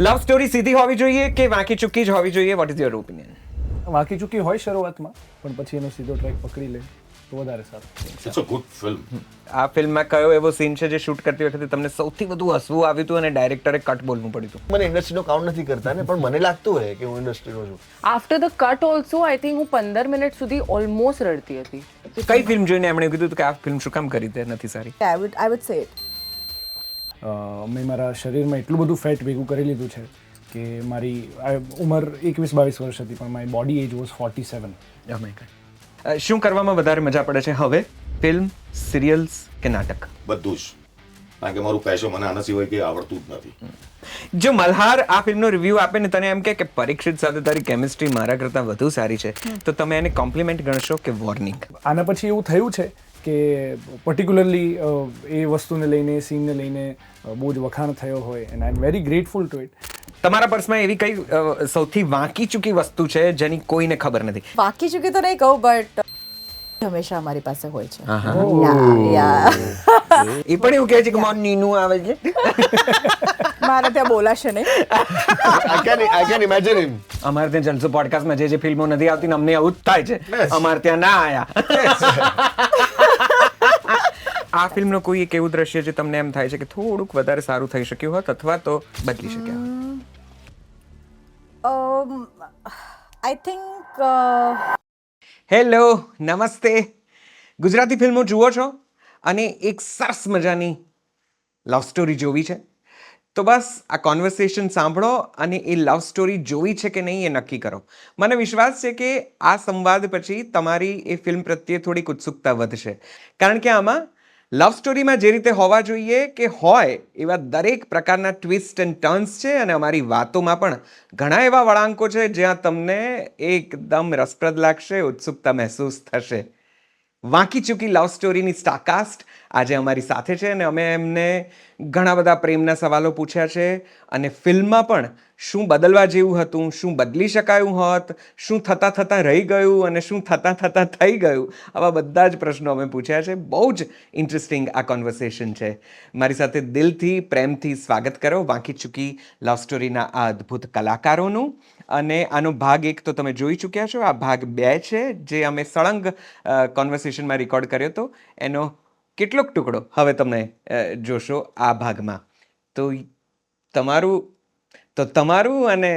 Love story સીધી હોવી જોઈએ કે વાંકી ચૂકી જ હોવી જોઈએ? What is your opinion? વાંકી ચૂકી હોય શરૂઆતમાં, પણ પછી એનો સીધો ટ્રેક પકડી લે તો વધારે સારું. It's a good film. આ ફિલ્મમાં કયો એવો સીન છે જે શૂટ કરતી વખતે તમને સૌથી વધુ હસવું આવ્યું હતું અને ડાયરેક્ટરે કટ બોલવું પડ્યું હતું? મને ઇન્ડસ્ટ્રીનો કાઉન્ટ નથી કરતા ને, પણ મને લાગતું હોય કે હું ઇન્ડસ્ટ્રીનો છું. After the cut also I think હું 15 મિનિટ સુધી ઓલમોસ્ટ રડતી હતી. કઈ ફિલ્મ જોઈને એમણે કીધું હતું કે આ ફિલ્મ શું કામ કરી તે નથી સારી? I would say it. મેં મારા શરીરમાં એટલું બધું ફેટ ભેગું કરી લીધું છે કે મારી ઉંમર 21-22 વર્ષ હતી, પણ મારી body age was 47. Oh my God. શું કરવામાં વધારે મજા પડે છે હવે? ફિલ્મ, સિરિયલ્સ કે નાટક? બધું જ. કારણ કે મારું પેશન મને આના સિવાય કંઈ આવડતું જ નથી. જો મલ્હાર આ ફિલ્મનો રિવ્યૂ આપે ને તને એમ કે પરીક્ષિત સાથે તારી કેમિસ્ટ્રી મારા કરતાં વધુ સારી છે, તો તમે એને કોમ્પ્લિમેન્ટ ગણશો કે વોર્નિંગ? આના પછી એવું થયું છે કે પર્ટિક્યુલરલી એ વસ્તુને લઈને, સીનને લઈને બહુ જ વખાણ થયો હોય, and I am very grateful two it. તમારા પર્સમાં એવી કઈ સૌથી વાંકી ચૂકી વસ્તુ છે જેની કોઈને ખબર નથી? બાકી ચૂકી તો નહીં કહું, બટ હંમેશા અમારી પાસે હોય છે. Yeah. એ પણ એવું કહે છે કે મારું નીનું આવે છે. મારે ત્યાં બોલાશે નહીં. I can imagine him. અમારે ત્યાં જલસો પોડકાસ્ટમાં જે ફિલ્મો નથી આવતી ને અમને આવું જ થાય છે. અમારે ત્યાં ના આયા. આ ફિલ્મનો કોઈ એક એવું દ્રશ્ય જે તમને એમ થાય છે કે થોડુંક વધારે સારું થઈ શક્યું હોત અથવા તો બદલી શક્યા હોત? I think હેલો, નમસ્તે. ગુજરાતી ફિલ્મો જુઓ છો અને એક સરસ મજાની લવ સ્ટોરી જોવી છે, તો બસ આ કોન્વર્સેશન સાંભળો અને એ લવ સ્ટોરી જોવી છે કે નહીં એ નક્કી કરો. મને વિશ્વાસ છે કે આ સંવાદ પછી તમારી એ ફિલ્મ પ્રત્યે થોડીક ઉત્સુકતા વધશે, કારણ કે આમાં લવ સ્ટોરીમાં જે રીતે હોવા જોઈએ કે હોય એવા દરેક પ્રકારના ટ્વિસ્ટ એન્ડ ટર્ન્સ છે, અને અમારી વાતોમાં પણ ઘણા એવા વળાંકો છે જ્યાં તમને એકદમ રસપ્રદ લાગશે, ઉત્સુકતા મહેસૂસ થશે. વાંકી ચૂકી લવ સ્ટોરીની સ્ટારકાસ્ટ આજે અમારી સાથે છે અને અમે એમને ઘણા બધા પ્રેમના સવાલો પૂછ્યા છે, અને ફિલ્મમાં પણ શું બદલવા જેવું હતું, શું બદલી શકાયું હોત, શું થતાં થતાં રહી ગયું અને શું થતાં થતાં થઈ ગયું, આવા બધા જ પ્રશ્નો અમે પૂછ્યા છે. બહુ જ ઇન્ટરેસ્ટિંગ આ કોન્વર્સેશન છે. મારી સાથે દિલથી, પ્રેમથી સ્વાગત કરો વાંકી ચૂકી લવ સ્ટોરીના આ અદ્ભુત કલાકારોનું. અને આનો ભાગ 1 તો તમે જોઈ ચૂક્યા છો. આ ભાગ 2 છે જે અમે સળંગ કોન્વર્સેશનમાં રેકોર્ડ કર્યો હતો. એનો કેટલોક ટુકડો હવે તમે જોશો આ ભાગમાં. તો તમારું અને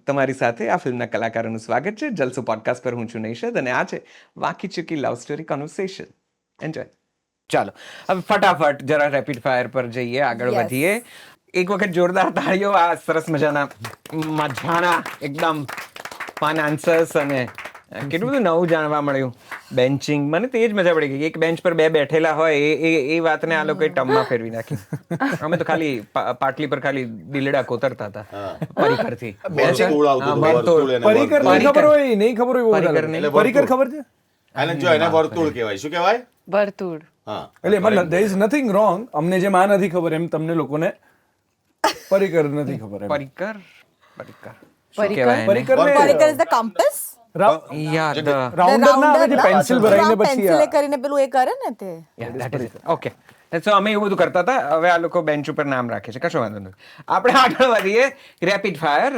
તમારી સાથે આ ફિલ્મના કલાકારોનું સ્વાગત છે. જલસો પોડકાસ્ટ પર હું છું નૈશદ અને આ છે વાંકી ચૂકી લવ સ્ટોરી કોન્વર્સેશન. એન્જોય. ચાલો હવે ફટાફટ જરા રેપિડ ફાયર પર જઈએ, આગળ Yes. વધીએ. એક વખત જોરદાર તાળીઓ આ સરસ મજાના મજાના એકદમ ફન આન્સર્સ, અને કેટલું બધું નવું જાણવા મળ્યું. બેન્ચિંગ, મને તો એ જ મજા પડી ગઈ. એક બેન્ચ પર 2 બેઠેલા હોય એ વાતને આ લોકોએ ટમમાં ફેરવી નાખી. અમે તો ખાલી પાટલી પર ખાલી દિલડા કોતરતા હતા પરિકરથી. વર્તુળ આવતું હતું, વર્તુળ. વર્તુળ એને પરિકર વર્તુળ. નહીં ખબર હોય, નહીં ખબર હોય, બહુ પરિકર વધારે. નહીં. પરિકર ખબર છે? એને જો એને વર્તુળ કહેવાય. શું કહેવાય? વર્તુળ. હા. એટલે એમાં there is nothing wrong. અમને જેમ આ નથી ખબર એમ તમને લોકોને પરિકર નથી ખબર એમ. પરિકર શું પરિકર? કહેવાય એને? પરિકરને Pericar is the compass. Yeah, the rounder ના આવે જે Rounder, પેન્સિલ ભરાઈને પછી pencil એ કરીને પેલું એ કરે ને તે. Yeah, that is it. Okay. So અમે એવું બધું કરતા હતા. હવે આ લોકો બેન્ચ ઉપર નામ રાખે છે, કશો વાંધો નથી. આપણે આગળ વધીએ. રેપિડ ફાયર,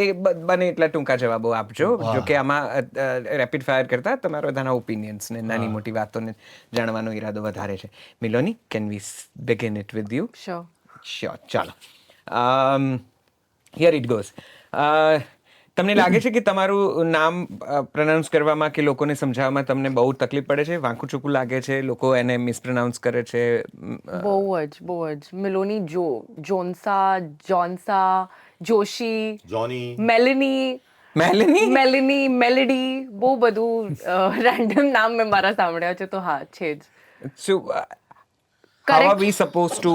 એ બને એટલા ટૂંકા જવાબો આપજો. જો કે આમાં રેપિડ ફાયર કરતા તમારા બધાના ઓપિનિયન્સ ને નાની મોટી વાતોને જાણવાનો ઈરાદો વધારે છે. Miloni, can we begin it with you? Sure. Sure. ચાલો, હિયર ઇટ ગોઝ. તમને લાગે છે કે તમારું નામ પ્રોનાઉન્સ કરવામાં કે લોકોને સમજાવવામાં તમને બહુ તકલીફ પડે છે? વાંકું ચૂકું લાગે છે? લોકો એને મિસપ્રોનાઉન્સ કરે છે? બહુ જ. મિલોની, જોન્સા, જોન્સા, જોશી, જોની. મેલની, મેલની? મેલેડી, બહુ બધું રેન્ડમ નામ મેં મારા સાંભળ્યા છે, તો હા છે જ. So, how are we supposed to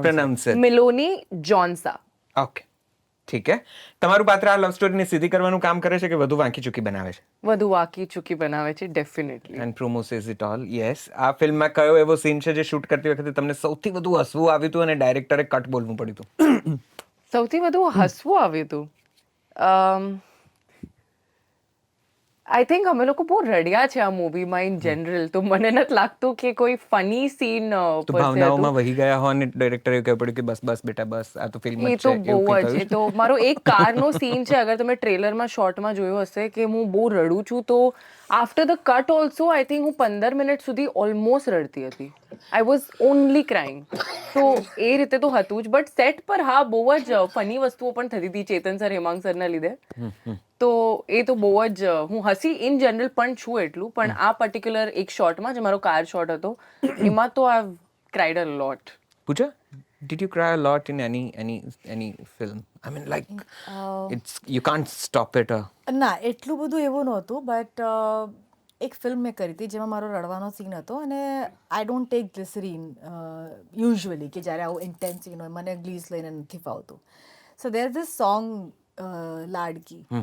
pronounce it? મિલોની, જોન્સા. Okay. ઠીક હે. તમારું પાત્ર આ લવ સ્ટોરીને સીધી કરવાનું કામ કરે છે કે વધુ વાંકી ચૂકી બનાવે છે? વધુ વાકી ચૂકી બનાવે છે, definitely. And promo says it all. Yes. આ ફિલ્મમાં કયો એવો સીન છે જે શૂટ કરતી વખતે તમને સૌથી વધુ હસવું આવ્યું હતું અને ડાયરેક્ટરે કટ બોલવું પડ્યું હતું? સૌથી વધુ હસવું આવ્યું હતું, આઈ થિંક અમે લોકો બહુ રડ્યા છે આ મૂવીમાં ઇન જનરલ, તો મને નથી લાગતું કે કોઈ ફની સીન તો ભાવનાઓમાં વહી ગયા હો અને ડાયરેક્ટરે કહેવું પડ્યું કે બસ બસ બેટા બસ, આ તો ફિલ્મ એ જ તો છે, બહુ એવું કંઈ જ, એ કહ્યું? તો મારો એક કારનો સીન છે, અગર તમે ટ્રેલરમાં શોર્ટમાં જોયો હશે કે હું બહુ રડું છું, તો after the cut also I think હું 15 મિનિટ સુધી ઓલમોસ્ટ રડતી હતી. I was only crying. તો એ રીતે તો હતું જ, બટ સેટ પર હા બહુ જ ફની વસ્તુઓ પણ થતી હતી ચેતન સર, હેમાંગ સરના લીધે. તો એ તો બહુ જ હું હસી ઇન જનરલ પણ છું એટલું, પણ આ પર્ટિક્યુલર એક શોર્ટમાં જે મારો કાર શોટ હતો એમાં તો I cried a lot. Pooja, did you cry a lot in any film? I mean, like, it's you can't stop it. ના એટલું બધું એવું નહોતું, બટ એક ફિલ્મ મેં કરી હતી જેમાં મારો રડવાનો સીન હતો, અને I don't take glycerine usually, કે જ્યારે આવું ઇન્ટેન્સ સીન હોય મને ગ્લીસ લઈને નથી ફાવતું. સો દેર ધીસ સોંગ લાડકી,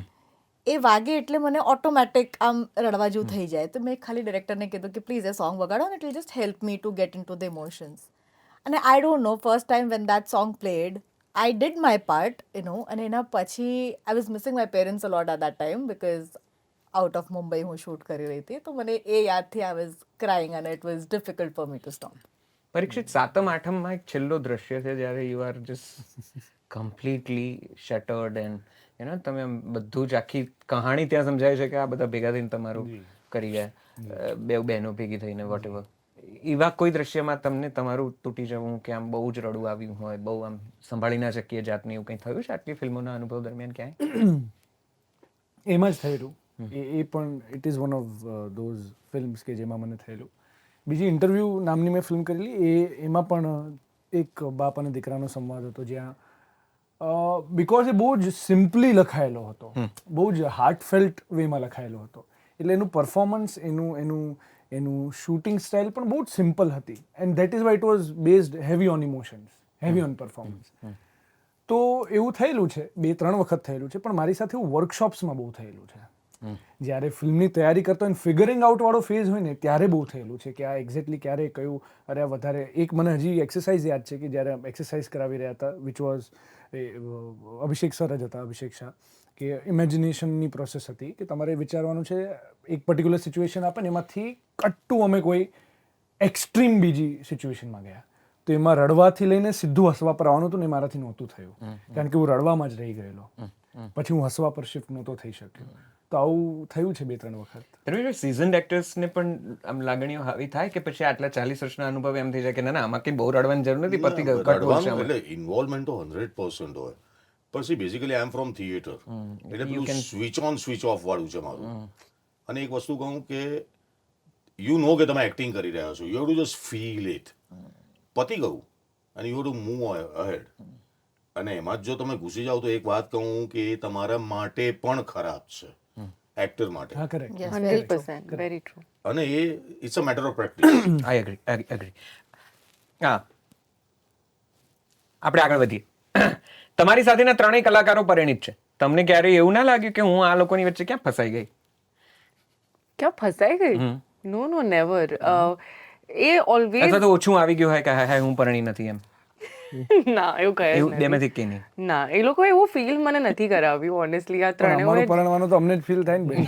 એ વાગે એટલે મને ઓટોમેટિક આમ રડવા જેવું થઈ જાય. તો મેં ખાલી ડાયરેક્ટરને કીધું કે પ્લીઝ એ સોંગ વગાડો અને it will just help me to get in to the emotions. અને I don't know, first time when that song played I did my part, અને એના પછી I was missing my parents a lot at that time because out of Mumbai હું shoot કરી રહી હતી, તો મને એ યાદથી I was crying and it was difficult for me to stop. Parikshit, સાતમ આઠમમાં એક છેલ્લો દ્રશ્ય છે જ્યારે you are just completely shattered and તમે આમ બધું જ આખી કહાણી ત્યાં સમજાય છે કે આ બધા ભેગા થઈને તમારું કરી ગયા, બે બહેનો ભેગી થઈને વોટ એવર. એવા કોઈ દ્રશ્યમાં તમને તમારું તૂટી જવું કે આમ બહુ જ રડવું આવ્યું હોય, બહુ આમ સંભાળી ના શકીએ જાતને, એવું કંઈ થયું છે આટલી ફિલ્મોના અનુભવ દરમિયાન ક્યાંય? એમાં જ થયેલું. એ પણ it is one of those films કે જેમાં મને થયેલું. બીજી ઇન્ટરવ્યૂ નામની મેં ફિલ્મ કરેલી, એમાં પણ એક બાપ અને દીકરાનો સંવાદ હતો, જ્યાં બિકોઝ એ બહુ જ સિમ્પલી લખાયેલો હતો, બહુ જ હાર્ટફેલ્ટ વેમાં લખાયેલો હતો, એટલે એનું પરફોર્મન્સ, એનું શૂટિંગ સ્ટાઇલ પણ બહુ જ સિમ્પલ હતી, and that is why it was based heavy on emotions, heavy on performance. તો એવું થયેલું છે, 2-3 વખત થયેલું છે, પણ મારી સાથે એવું વર્કશોપ્સમાં બહુ થયેલું છે. જ્યારે ફિલ્મની તૈયારી કરતો હોય, ફિગરિંગ આઉટ વાળો ફેઝ હોય ને, ત્યારે બહુ થયેલું છે કે આ એક્ઝેક્ટલી ક્યારે કયું, અરે આ વધારે. એક મને હજી એક્સરસાઇઝ યાદ છે કે જ્યારે એક્સરસાઇઝ કરાવી રહ્યા હતા, વિચ વોઝ અભિષેક સર જ હતા, અભિષેક શાહ, કે ઇમેજિનેશનની પ્રોસેસ હતી કે તમારે વિચારવાનું છે એક પર્ટિક્યુલર સિચ્યુએશન આપે ને એમાંથી કટ્ટુ અમે કોઈ એક્સ્ટ્રીમ બીજી સિચ્યુએશનમાં ગયા, તો એમાં રડવાથી લઈને સીધું હસવા પર આવવાનું હતું ને, મારાથી નહોતું થયું, કારણ કે હું રડવામાં જ રહી ગયેલો, પછી હું હસવા પર શિફ્ટ નહોતો થઈ શક્યો. તો આવું થયું છે 2-3 વખત. સિઝન્ડ એક્ટર્સને પણ આમ લાગણીઓ હાવી થાય કે પછી આટલા 40 વર્ષના અનુભવ એમ થઈ જાય કે ના ના આમાં કંઈ બહુ રડવાની જરૂર નથી, પતી ગયું, કટ બોલ છે આમાં. એટલે ઇન્વોલ્વમેન્ટ તો 100% હોય. પછી basically I am from theatre, એટલે પેલું સ્વિચ ઓન સ્વિચ ઓફ વાળું છે મારું. અને એક વસ્તુ કહું કે યુ નો કે તમે એક્ટિંગ કરી રહ્યા છો, you have to just feel it. પતી ગયું અને you have to move ahead. અને એમાં જ જો તમે ઘૂસી જાઓ તો એક વાત કહું કે એ તમારા માટે પણ ખરાબ છે, એક્ટર માટે. હા, કરેક્ટ. 100% very true. અને એ it's a matter of practice. I agree. હા, આપણે આગળ વધીએ. તમારી સાથેના 3 કલાકારો પરિણીત છે. તમને ક્યારેય એવું ના લાગ્યું કે હું આ લોકોની વચ્ચે ક્યાં ફસાઈ ગઈ? ક્યાં ફસાઈ ગઈ? નો નેવર. એ ઓલવેઝ અથવા તો ઓછું આવી ગયું હોય કે હા હું પરણી નથી એમ? ના, એવું કહે એવું બેમાંથી કે નહીં? ના, એ લોકો એવું ફીલ મને નથી કરાવ્યું ઓનેસ્ટલી. આ પણ અમારું ત્રણેય પરણવાનું તો અમને જ ફીલ થાય ને બેન.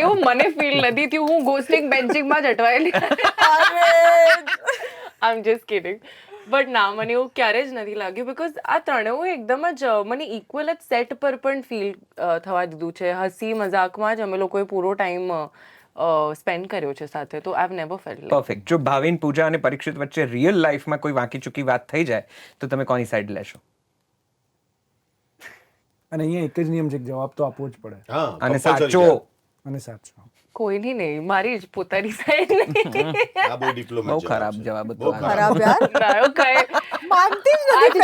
એવું મને ફીલ નથી થયું. હું ગોસ્ટિંગ બેન્ચિંગમાં જ અટવાયેલી. આઈ એમ જસ્ટ કિડિંગ. બટ ના, મને એવું ક્યારે જ નથી લાગ્યું, બિકોઝ આ ત્રણેય એકદમ જ મને ઇક્વલ જ સેટ પર પણ ફીલ થવા દીધું છે. હસી મજાકમાં જ અમે લોકોએ પૂરો ટાઈમ સ્પેન્ડ કર્યો છે સાથે, તો I have never felt. Perfect. જો ભાવિન, પૂજા અને પરીક્ષિત વચ્ચે રિયલ લાઈફમાં કોઈ વાંકી ચૂકી વાત થઈ જાય તો તમે કોની સાઈડ લેશો? અને અહીંયા એક જ નિયમ છે કે જવાબ તો આપવો જ પડે, હા, અને compulsory સાચો. છે. અને સાચો. કોઈની નહીં, મારી જ પોતાની સાઈડ નહીં. આ બહુ ડિપ્લોમેટ બહુ ખરાબ જવાબ હતો આ. ખરાબ યાર, ના, એવું કહે. માનતી જ નથી.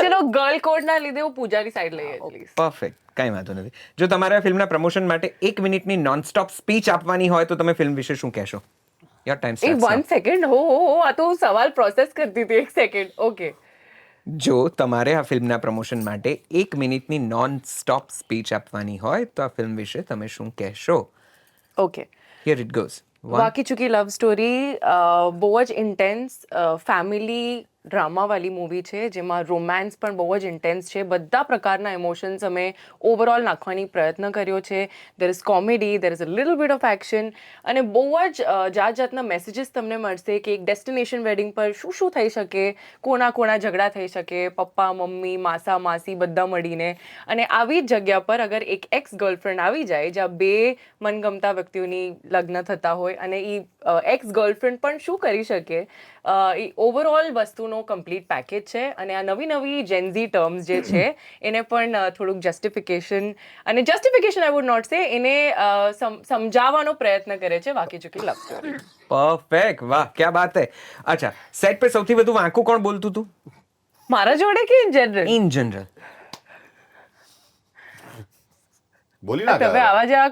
ચલો ગર્લ કોડના લીધે હું પૂજાની સાઈડ લઈએ પ્લીઝ. પરફેક્ટ, કાંઈ વાંધો નથી. જો તમારે આ ફિલ્મના પ્રમોશન માટે 1 મિનિટની નોનસ્ટોપ સ્પીચ આપવાની હોય તો તમે ફિલ્મ વિશે શું કહેશો? Your time A 1 second. હો, આ તો હું સવાલ પ્રોસેસ કરતી હતી. 1 સેકન્ડ. ઓકે. જો તમારે આ ફિલ્મના પ્રમોશન માટે 1 મિનિટની નોન સ્ટોપ સ્પીચ આપવાની હોય તો આ ફિલ્મ વિશે તમે શું કહેશો? ઓકે. Here it goes. વાકી ચૂકી લવ સ્ટોરી બહુ જ ઇન્ટેન્સ ફેમિલી ડ્રામાવાળી મૂવી છે જેમાં રોમાન્સ પણ બહુ જ ઇન્ટેન્સ છે, બધા પ્રકારના ઇમોશન્સ અમે ઓવરઓલ નાખવાની પ્રયત્ન કર્યો છે. There is comedy, there is a little bit of action, અને બહુ જ જાત જાતના મેસેજીસ તમને મળશે કે એક ડેસ્ટિનેશન વેડિંગ પર શું શું થઈ શકે, કોના કોના ઝઘડા થઈ શકે, પપ્પા મમ્મી માસા માસી બધા મળીને, અને આવી જ જગ્યા પર અગર એક એક્સ ગર્લફ્રેન્ડ આવી જાય જ્યાં બે મનગમતા વ્યક્તિઓની લગ્ન થતા હોય અને એ એક્સ ગર્લફ્રેન્ડ પણ શું કરી શકે, એ ઓવરઓલ વસ્તુનો કમ્પ્લીટ પેકેજ છે. અને આ નવી નવી જેન્ઝી ટર્મ્સ જે છે એને પણ થોડુંક આઈ વુડ નોટ સે, એને સમજાવવાનો પ્રયત્ન કરે છે વાકી ચૂકી લવ સ્ટોરી. પરફેક્ટ, વાહ ક્યા બાત હે. અચ્છા, સેટ पे સૌથી વધુ વાંકું કોણ બોલતું હતું મારા જોડે કે ઇન જનરલ? In general? બોલી નાખ તમે હવે. આવા જે આ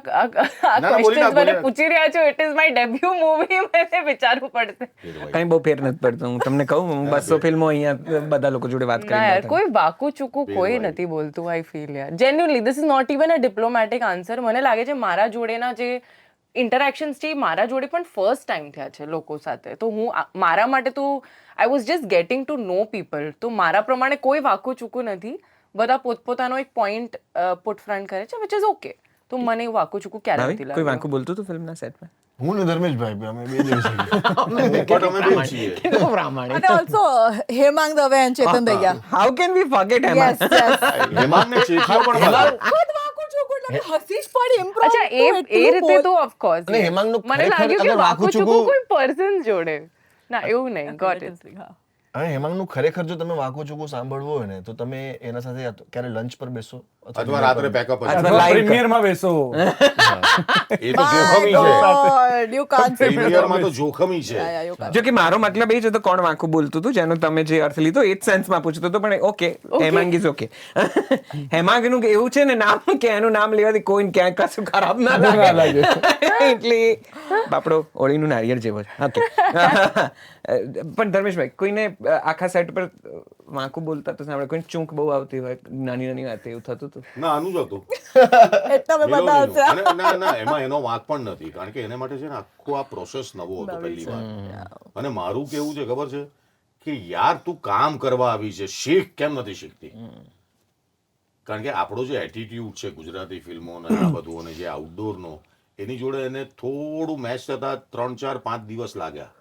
ના, બોલી ક્વેશ્ચન્સ નાખ, બોલી મને નાખ. પૂછી રહ્યા છો, it is my debut movie, મને વિચારવું પડશે. કઈ બહુ ફેર નથી પડતો. હું તમને કહું, હું 200 ફિલ્મો અહીંયા બધા લોકો જોડે વાત ના યાર, કરી કોઈ વાકું ચૂકું કોઈ ભાઈ. નથી બોલતું. આઈ ફીલ યાર genuinely this is not even a diplomatic answer. મને લાગે છે મારા જોડેના જે ઇન્ટરેક્શન્સ છે મારા જોડે પણ ફર્સ્ટ ટાઈમ થયા છે લોકો સાથે. તો મારા માટે તો I was just getting to know people. તો મારા પ્રમાણે કોઈ વાકું ચૂકું નથી. બધા પોતપોતાનો એક પોઈન્ટ પુટફ્રન્ટ કરે છે, વિચ ઇઝ ઓકે. તો મને એવું વાકું ચૂકું ક્યારે નથી કોઈ લાગ્યું. વાંકું બોલતું હતું ફિલ્મના સેટમાં? હું ને ધર્મેશભાઈ બી અમે બે જણ છીએ. પણ અમે બે છીએ. અને also Hemang Dave and Chetan Daiya. How can we forget them? Yes yes. હેમાંગને ચેતીઓ પણ પાછો. ખુદ વાકું છું એટલે હસી જ પડી improv અચ્છા, તો એ રીતે એટલું તો ઓફકોર્સ અને હેમાંગનું મને ખરેખર લાગ્યું કે અગર વાકું વાકું ચૂકું ચૂકું- કોઈ પર્સન જોડે. ના એવું નહીં, ગોટ ઇટ. અને હેમાંગનું ખરેખર જો તમે વાંકું ચૂકું સાંભળવું હોય ને તો તમે એના સાથે ક્યારે લંચ પર બેસો અથવા રાત્રે પેકઅપ જ. અથવા live પ્રીમિયરમાં બેસો. એ તો જોખમી છે. God, you can't say પ્રીમિયરમાં તો જોખમી છે. Yeah, you can't. જો કે મારો મતલબ એ જ હતો કોણ વાંકું બોલતું હતું, જેનો તમે જે અર્થ લીધો એ જ સેન્સમાં પૂછતો હતો. પણ ઓકે, હેમાંગ ઇઝ ઓકે. હેમાંગનું કે એવું છે ને નામ કે એનું નામ લેવાથી કોઈને ક્યાંય કશું ખરાબ ના લાગે. એટલે બાપડો ઓળીનું નારિયેળ જેવો છે. ઓકે. પણ ધર્મેશભાઈ, કોઈને આખા સેટ પર વાંકું બોલતા તો સાંભળે, કોઈને ચૂંક બહુ આવતી હોય નાની નાની વાતે, એવું થતું હતું? ના, આનું જ હતું. એટલા મેં મિલોનીનું. બતાવશે. અને ના, એમાં એનો વાંક પણ નથી, કારણ કે એને માટે છે ને આખો આ પ્રોસેસ નવો હતો પહેલી વાર. અને મારું કેવું છે ખબર છે કે યાર તું કામ કરવા આવી છે, શીખ, કેમ નથી શીખતી? કારણ કે આપણો જે એટીટ્યુડ છે ગુજરાતી ફિલ્મો અને આ બધું, અને જે આઉટડોરનો, એની જોડે એને થોડું મેચ થતા 3, 4, 5 દિવસ લાગ્યા.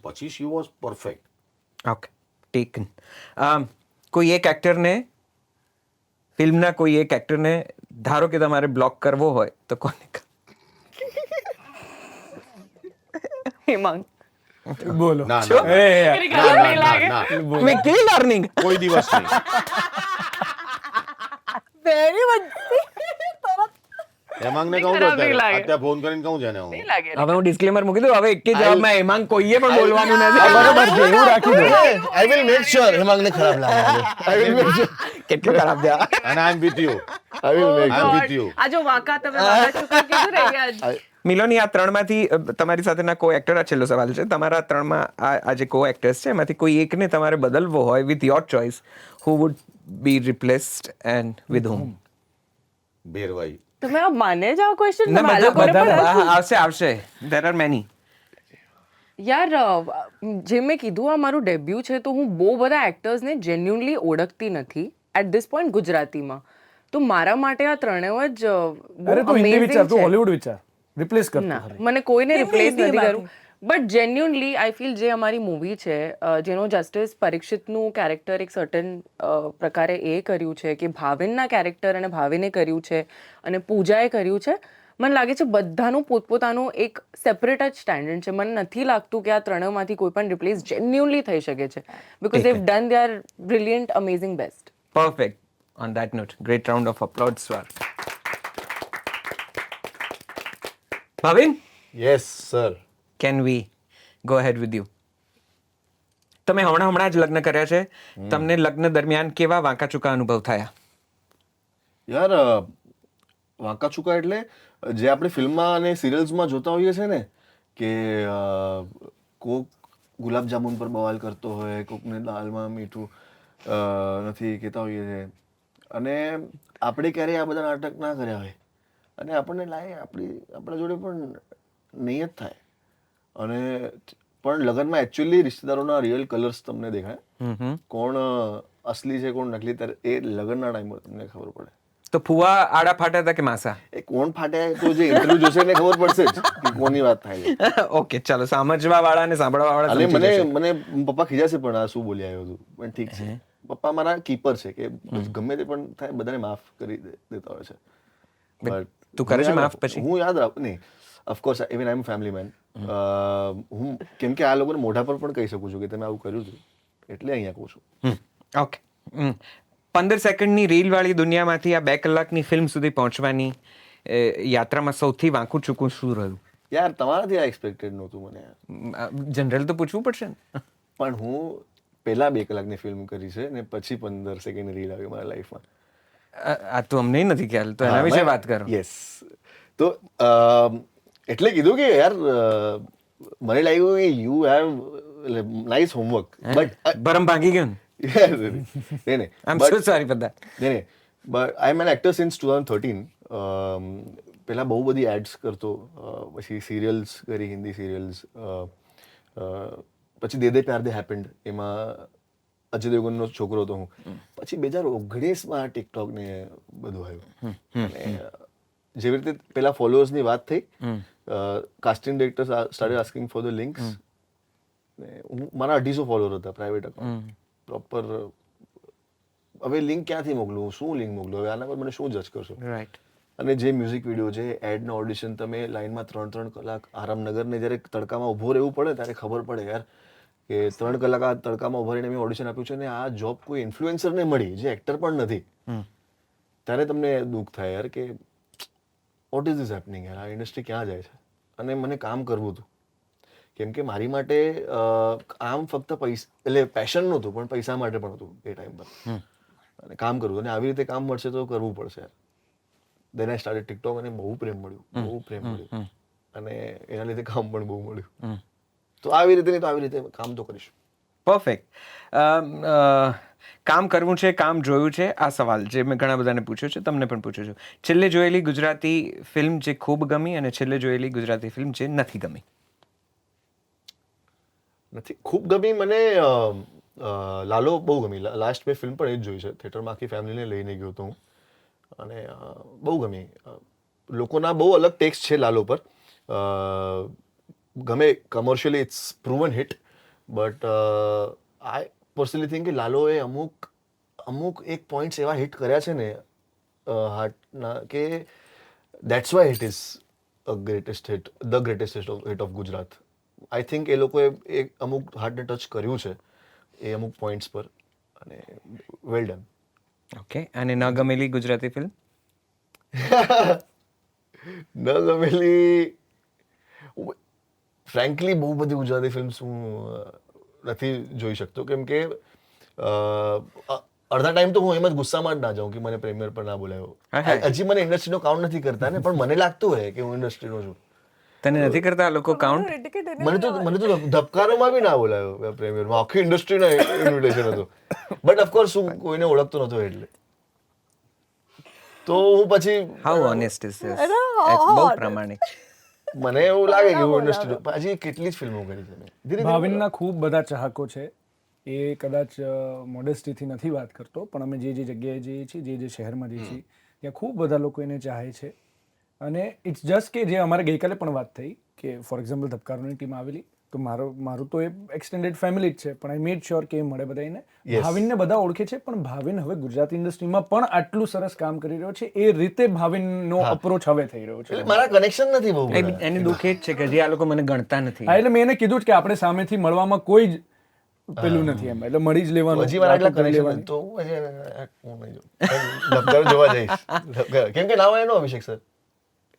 પછી she was perfect. Okay, taken. કોઈ એક એક્ટરને, ફિલ્મના કોઈ એક એક્ટરને ધારો કે તમારે બ્લોક કરવો હોય તો કોને? હેમાંગ. બોલો. ના, ના, ના. એ ના. મેં કેવી લર્નિંગ? કોઈ દિવસ નહીં. Very much. હેમાંગને કહું ખરાબ તો નહીં લાગે. અત્યારે ફોન કરીને કહું છે ને હું. નહીં લાગે. હવે હું ડિસ્ક્લેમર મૂકી દઉં, હવે એક જવાબમાં હેમાંગ કોઈએ પણ બોલવાનું નથી. બરોબર છે, એવું રાખી દો. આઈ વિલ મેક શ્યોર હેમાંગને ખરાબ લાગે. I will make sure. કેટલું ખરાબ છે આ. અને I am with you. I will make I am with you. આ જો વાંકા તમે વાંકા ચૂકા કીધું ને યાર. મિલોની, આ ત્રણમાંથી તમારી સાથેના કો એક્ટર, આ છેલ્લો સવાલ છે. તમારા ત્રણમાં આ જે કો એક્ટર્સ છે એમાંથી કોઈ એકને તમારે બદલવો હોય with your choice, who would be replaced and with whom? ભેરવાઈ. તમે આ માને જ આ ક્વેશ્ચન ના, આવશે. There are many. યાર, જે મેં કીધું આ મારું ડેબ્યુ છે, તો હું બહુ બધા એક્ટર્સને જેન્યુઅનલી ઓળખતી નથી એટ ધીસ પોઈન્ટ ગુજરાતીમાં. તો મારા માટે આ ત્રણેય જ બહુ અરે તું હિન્દી વિચાર, amazing તું છે. હોલિવૂડ વિચાર. રિપ્લેસ કર. ના, મને કોઈને રિપ્લેસ હિન્દી નથી વાત કરવું. બટ જેન્યુઅનલી આઈ ફીલ જે અમારી મૂવી છે, જેનો જસ્ટિસ પરીક્ષિતનું કેરેક્ટર એક સર્ટન પ્રકારે એ કર્યું છે, કે ભાવિનના કેરેક્ટર અને ભાવિને કર્યું છે, અને પૂજાએ કર્યું છે, મને લાગે છે બધાનું પોતપોતાનું એક સેપરેટ જ સ્ટેન્ડર્ડ છે. મને નથી લાગતું કે આ ત્રણેયમાંથી કોઈ પણ રિપ્લેસ જેન્યુઅનલી થઈ શકે છે, because Dev done there brilliant amazing best. Perfect. On that note, great round of applause, Swar. Bhavin, yes sir. can we go ahead with you? તમે હમણાં જ લગ્ન કર્યા છે. તમને લગ્ન દરમિયાન કેવા વાંકા ચૂકા અનુભવ થયા? યાર વાંકા ચૂકા એટલે જે આપણે ફિલ્મમાં અને સિરિયલ્સમાં જોતા હોઈએ છે ને, કે કોક ગુલાબજામુન પર બવાલ કરતો હોય, કોકને દાળમાં મીઠું નથી કહેતા હોઈએ છે, અને આપણે ક્યારેય આ બધા નાટક ના કર્યા હોય, અને આપણને લાગે આપણા જોડે પણ નહીં જ થાય. અને પણ લગ્નમાં એકચ્યુઅલી રિશ્તેદારોના રિયલ કલર્સ તમને દેખાય, કોણ અસલી છે કોણ નકલી, ત્યારે એ લગ્નના ટાઈમ પર તમને ખબર પડે. તો ફુવા આડા ફાટા હતા કે માસા? એ કોણ ફાટે તો જે ઇન્ટરવ્યુ જોશે એને ખબર પડશે જ કે કોની વાત થાય છે. ઓકે, ચાલો, સમજવા વાળા અને સાંભળવા વાળા અને સમજી જશે. મને પપ્પા ખીજાશે પણ આ શું બોલી આવ્યો હતું, પણ ઠીક છે. પપ્પા મારા કીપર છે કે ગમે તે પણ થાય બધાને માફ કરી દેતા હોય છે. But તું કરે છે હું યાદ માફ રાખું. પછી? હું યાદ રાખું નહીં, of course even I am family man. હું કેમ કે આ લોકોને મોઢા પર પણ કહી શકું છું કે તમે આવું કર્યું હતું, એટલે અહીંયા કહું છું. ઓકે. 15 સેકન્ડની રીલ વાળી દુનિયામાંથી આ 2 કલાકની ફિલ્મ સુધી પહોંચવાની યાત્રામાં સૌથી વાંકું ચૂકું શું રહ્યું? યાર તમારાથી આ એક્સપેક્ટેડ નહોતું મને યાર. જનરલ તો પૂછવું પડશે ને. પણ હું પહેલા 2 કલાકની ફિલ્મ કરી છે ને પછી 15 સેકન્ડ રીલ આવી મારા લાઈફમાં. આ તો અમને નથી ખ્યાલ, તો એના વિશે વાત કરો. યસ. તો એટલે કીધું કે યાર મને લાગ્યું કે you have nice homework, but ભરમ ભાગી ગયો ને. નહીં I am so sorry for that. નહીં but I am an actor since 2013. પહેલાં બહુ બધી એડ્સ કરતો, પછી સિરિયલ્સ કરી, હિન્દી સિરિયલ્સ, પછી દે દે પ્યાર દે હેપન્ડ, એમાં અજય દેવગનનો છોકરો હતો હું. પછી 2019માં ટિકટોક ને બધું આવ્યું. અને જેવી રીતે પેલા ફોલોઅર્સની વાત થઈ, casting director started asking for the links. મારા 250 ફોલોઅર હતા પ્રાઇવેટ અકાઉન્ટ પ્રોપર. હવે લિંક ક્યાંથી મોકલું, શું લિંક મોકલું, હવે આના પર મને શું જજ કરશો? રાઈટ. અને જે મ્યુઝિક વિડીયો છે, એડના ઓડિશન, તમે લાઈનમાં 3 કલાક આરામનગરને જ્યારે તડકામાં ઊભો રહેવું પડે ત્યારે ખબર પડે યાર કે 3 કલાક આ તડકામાં ઊભા રહીને મેં ઓડિશન આપ્યું છે, અને આ જોબ કોઈ ઇન્ફ્લુએન્સરને મળી જે એક્ટર પણ નથી, ત્યારે તમને દુઃખ થાય યાર કે વોટ ઇઝ ધીસ હેપનિંગ યાર, આ ઇન્ડસ્ટ્રી ક્યાં જાય છે. અને મને કામ કરવું હતું, કેમ કે મારી માટે આમ ફક્ત પૈસા એટલે પેશન નહોતું પણ પૈસા માટે પણ હતું એ ટાઈમ પર. અને કામ કરવું, અને આવી રીતે કામ મળશે તો કરવું પડશે યાર. દેન આઈ સ્ટાર્ટેડ ટિકટોક, અને બહુ પ્રેમ મળ્યું. અને એના લીધે કામ પણ બહુ મળ્યું. તો આવી રીતે નહીં તો આવી રીતે કામ તો કરીશું. પરફેક્ટ. કામ કરવું છે, કામ જોયું છે, આ સવાલ જે મેં ઘણા બધાને પૂછ્યો છે, તમને પણ પૂછ્યું છું. છેલ્લે જોયેલી ગુજરાતી ફિલ્મ જે ખૂબ ગમી અને છેલ્લે જોયેલી ગુજરાતી ફિલ્મ જે નથી ગમી? નથી ખૂબ ગમી મને, લાલો બહુ ગમી. લાસ્ટ મેં ફિલ્મ પણ એ જ જોઈ છે થિયેટરમાં, આખી ફેમિલીને લઈને ગયો હતો હું, અને બહુ ગમી. લોકોના બહુ અલગ ટેક્સ છે લાલો પર. ગમે commercially it's proven hit, but I personally think કે લાલોએ અમુક એક પોઈન્ટ્સ એવા હિટ કર્યા છે ને હાર્ટના, કે that's why it is the greatest hit of Gujarat. I think એ લોકોએ એક અમુક હાર્ટને ટચ કર્યું છે એ અમુક પોઈન્ટ્સ પર, અને વેલ ડન. ઓકે. અને ન ગમેલી ગુજરાતી ફિલ્મ? ન ગમેલી ફ્રેન્કલી બહુ બધી ગુજરાતી ફિલ્મ્સ હું નથી જોઈ શકતો, કેમ કે અડધા ટાઈમ તો હું એમ જ ગુસ્સામાં જ ના જાઉં કે મને પ્રીમિયર પર ના બોલાયો. હજી મને ઇન્ડસ્ટ્રીનો કાઉન્ટ નથી કરતા ને, પણ મને લાગતું હોય કે હું ઇન્ડસ્ટ્રીનો છું. તને નથી કરતા આ લોકો કાઉન્ટ? મને તો ધબકારોમાં બી ના બોલાયો પ્રીમિયરમાં, આખી ઇન્ડસ્ટ્રીનો ઇન્વિટેશન હતો, બટ ઓફકોર્સ હું કોઈને ઓળખતો નહોતો એટલે. તો હું પછી હાઉ ઓનેસ્ટ ઇઝ ધીસ? બહુ પ્રામાણિક. મને એવું લાગે કે હું ઇન્ડસ્ટ્રી હજી કેટલી જ ફિલ્મો કરી છે મેં. ભાવિનના ખૂબ બધા ચાહકો છે. એ કદાચ મોડેસ્ટીથી નથી વાત કરતો, પણ અમે જે જગ્યાએ જઈએ છીએ, જે શહેરમાં જઈએ છીએ, ત્યાં ખૂબ બધા લોકો એને ચાહે છે. અને ઇટ્સ જસ્ટ કે જે અમારે ગઈકાલે પણ વાત થઈ કે ફોર એક્ઝામ્પલ ધબકારોની ટીમ આવેલી, તો મારું તો એ એક્સટેન્ડેડ ફેમિલી જ છે, પણ આઈ મેડ શ્યોર કે એ મળે બધાને. ભાવિનને બધા ઓળખે છે, પણ ભાવિન હવે ગુજરાતી ઇન્ડસ્ટ્રીમાં પણ આટલું સરસ કામ કરી રહ્યો છે, એ રીતે ભાવિનનો અપ્રોચ હવે થઈ રહ્યો છે. એટલે મારા કનેક્શન નથી બહુ. એની દુઃખ એ જ છે કે હજી આ લોકો મને ગણતા નથી. એટલે મેં એને કીધું જ કે આપણે સામેથી મળવામાં કોઈ જ પેલું નથી એમ, એટલે મળી જ લેવાનું. હજી મારા એટલા કનેક્શન તો હું નહીં જોઉં, જોવા જઈશ, કેમ કે નામ એનો અભિષેક સર.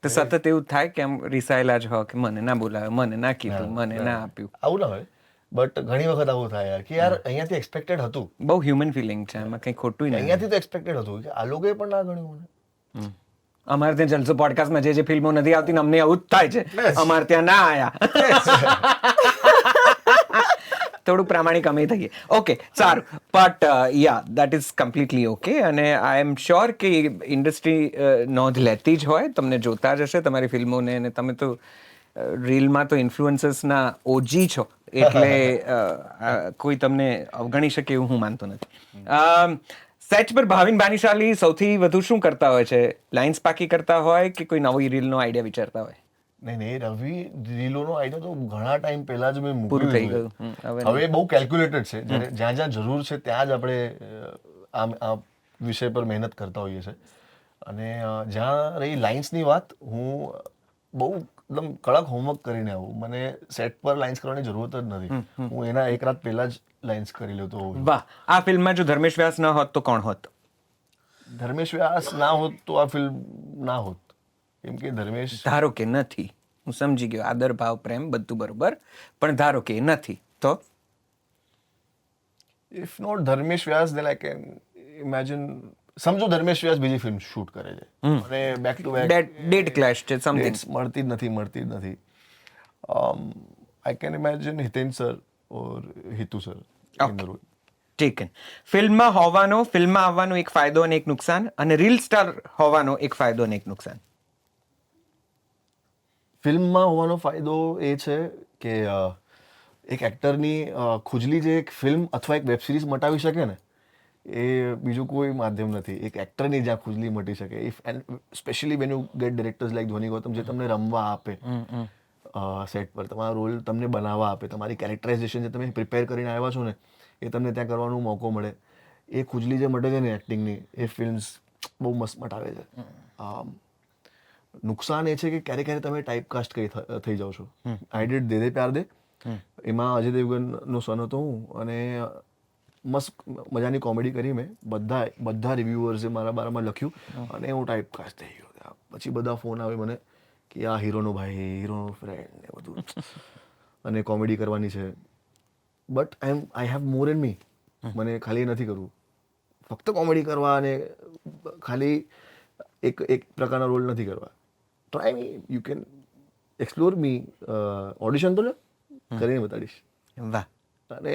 તો સતત એવું થાય કે આમ રિસાયેલા જ હો કે મને ના બોલાવ્યો, મને ના કીધું, મને ના આપ્યું. આવું ના હોય, બટ ઘણી વખત આવું થાય કે યાર અહીંયાથી એક્સપેક્ટેડ હતું. બહુ હ્યુમન ફિલિંગ છે, એમાં કંઈ ખોટું નહીં. અહીંયાથી તો એક્સપેક્ટેડ હતું કે આ લોકોએ પણ ના ગણ્યું મને. અમારે ત્યાં જલસો પોડકાસ્ટમાં જે ફિલ્મો નથી આવતી ને અમને આવું જ થાય છે, અમારે ત્યાં ના આયા. થોડું પ્રામાણિક અમે થઈએ. ઓકે, સારું. But yeah that is completely okay. અને આઈ એમ શ્યોર કે ઇન્ડસ્ટ્રી નોંધ લેતી જ હોય, તમને જોતા જ હશે તમારી ફિલ્મોને, અને તમે તો રીલમાં તો ઇન્ફ્લુઅન્સર્સના ઓજી છો એટલે કોઈ તમને અવગણી શકે એવું હું માનતો નથી. સેટ પર ભાવિન ભાનિશાલી સૌથી વધુ શું કરતા હોય છે? લાઇન્સ પાકી કરતા હોય કે કોઈ નવી રીલનો આઈડિયા વિચારતા હોય? નહીં રવિ, રીલોનો આઈડિયા તો ઘણા ટાઈમ પહેલા જ મેં પૂરું મૂકી થઈ દીધું ગયું. છે. હવે બહુ કેલ્ક્યુલેટેડ છે. જ્યાં જ્યાં જરૂર છે ત્યાં જ આપણે આ વિષય પર મહેનત કરતા હોઈએ છીએ. અને જ્યાં રહી લાઇન્સની વાત, હું બહુ એકદમ કડક હોમવર્ક કરીને આવું. મને સેટ પર લાઇન્સ કરવાની જરૂરત જ નથી. હું એના એક રાત પહેલા જ લાઇન્સ કરી લેતો હોઉં છું. વાહ! આ ફિલ્મમાં જો ધર્મેશ વ્યાસ ન હોત તો કોણ હોત? ધર્મેશ વ્યાસ ના હોત તો આ ફિલ્મ ના હોત. કેમ કે ધર્મેશ ધારો કે નથી, હું સમજી ગયો, આદર ભાવ પ્રેમ બધું બરોબર, પણ ધારો કે નથી તો if not Dharmesh Vyas then I can imagine. સમજો ધર્મેશ વ્યાસ બીજી ફિલ્મ શૂટ કરે છે અને back to back date clash છે, સમથિંગ. મળતી જ નથી. I can imagine Hiten sir or Hitu sir in the role. Taken. ફિલ્મમાં આવવાનો એક ફાયદો અને એક નુકસાન, અને રીલ સ્ટાર હોવાનો એક ફાયદો અને એક નુકસાન. ફિલ્મમાં હોવાનો ફાયદો એ છે કે એક એક્ટરની ખુજલી જે એક ફિલ્મ અથવા એક વેબ સિરીઝ મટાવી શકે ને, એ બીજું કોઈ માધ્યમ નથી. એક એક્ટરની જ્યાં ખુજલી મટી શકે, if and specially when you get directors like Dhoni Gautam, જે તમને રમવા આપે સેટ પર, તમારો રોલ તમને બનાવવા આપે, તમારી કેરેક્ટરાઇઝેશન જે તમે પ્રિપેર કરીને આવ્યા છો ને એ તમને ત્યાં કરવાનો મોકો મળે. એ ખુજલી જે મટે છે ને એક્ટિંગની, એ ફિલ્મ્સ બહુ મસ્ત મટાવે છે. નુકસાન એ છે કે ક્યારે ક્યારે તમે ટાઈપ કાસ્ટ થઈ જાઓ છો. આઈ ડીડ દે દે પ્યાર દે, એમાં અજય દેવગનનો સન હતો હું, અને મસ્ત મજાની કોમેડી કરી મેં. બધા રિવ્યુઅર્સે મારા બારામાં લખ્યું અને હું ટાઈપ કાસ્ટ થઈ ગયો. પછી બધા ફોન આવે મને કે આ હીરોનો ભાઈ, હીરોનો ફ્રેન્ડ ને બધું, અને કોમેડી કરવાની છે. But I have more in મી. મને ખાલી એ નથી કરવું, ફક્ત કોમેડી કરવા અને ખાલી એક પ્રકારના રોલ નથી કરવા. Try me, you can explore me. Audition તો લે, કરીને બતાડીશ. વાહ! અને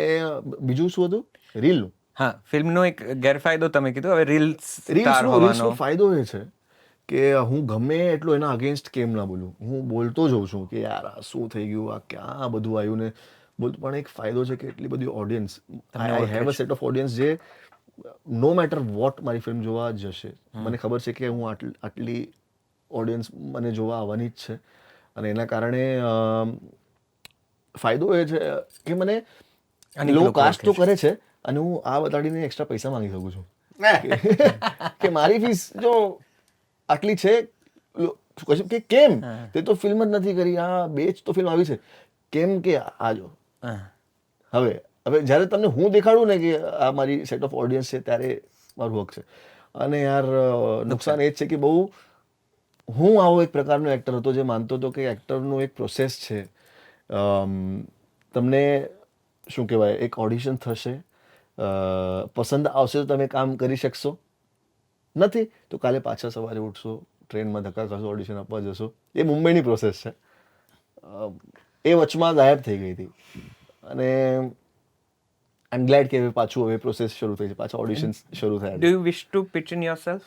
બીજું શું હતું? રીલનું. હા, ફિલ્મનો એક ગેરફાયદો તમે કીધું. હવે રીલ્સનો રીલ્સનો ફાયદો એ છે કે હું ગમે એટલો એના અગેન્સ્ટ કેમ ના બોલું, હું બોલતો જઉં છું કે યાર આ શું થઈ ગયું, આ ક્યાં આ બધું આવ્યું ને બોલતું. પણ એક ફાયદો છે કે એટલી બધી audience, I have a set of audience જે નો મેટર વોટ મારી ફિલ્મ જોવા જશે. મને ખબર છે કે હું આટલી ઓડિયન્સ મને જોવા આવવાની જ છે. અને એના કારણે ફાયદો એ છે કે મને લોકો કાસ્ટ તો કરે છે અને હું આ બતાડીને એક્સ્ટ્રા પૈસા માંગી શકું છું કે મારી ફીસ જો આટલી છે. કે કેમ, તે તો ફિલ્મ જ નથી કરી, આ બે જ તો ફિલ્મ આવી છે, કેમ કે આ જો. હવે જ્યારે તમને હું દેખાડું ને કે આ મારી સેટ ઓફ ઓડિયન્સ છે, ત્યારે મારું હક છે. અને યાર નુકસાન એ જ છે કે બહુ હું આવો એક પ્રકારનો એક્ટર હતો જે માનતો હતો કે એક્ટરનો એક પ્રોસેસ છે. તમને શું કહેવાય, એક ઓડિશન થશે, પસંદ આવશે તો તમે કામ કરી શકશો, નથી તો કાલે પાછા સવારે ઉઠશો, ટ્રેનમાં ધક્કા ખાશો, ઓડિશન આપવા જશો. એ મુંબઈની પ્રોસેસ છે. એ વચમાં ગાયબ થઈ ગઈ હતી અને આઈ એમ ગ્લેડ કે પાછું હવે પ્રોસેસ શરૂ થઈ છે, પાછા ઓડિશન્સ શરૂ થયા. Do you wish to pitch in yourself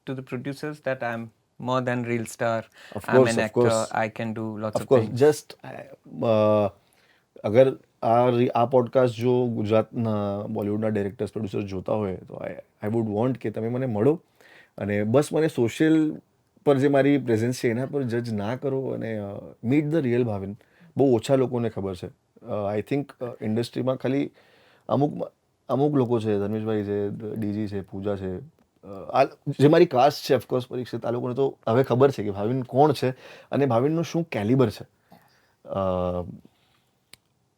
to the producers that I'm more than real star? Of I'm course, an of actor. course. I can do lots of Of course, things. just અગર આ podcast જો ગુજરાતના બોલિવૂડના directors producers જોતા હોય તો I would want કે તમે મને મળો અને બસ મને સોશિયલ પર જે મારી પ્રેઝન્સ છે એના પર જજ ના કરો અને મીટ ધ રિયલ ભાવિન. બહુ ઓછા લોકોને ખબર છે. આઈ થિંક ઇન્ડસ્ટ્રીમાં ખાલી અમુક લોકો છે, ધર્મેશભાઈ છે, ડીજી છે, પૂજા છે, જે મારી કાસ્ટ છે, ઓફકોર્સ પરીક્ષિત, આ લોકોને તો હવે ખબર છે કે ભાવિન કોણ છે અને ભાવિનનું શું કેલિબર છે.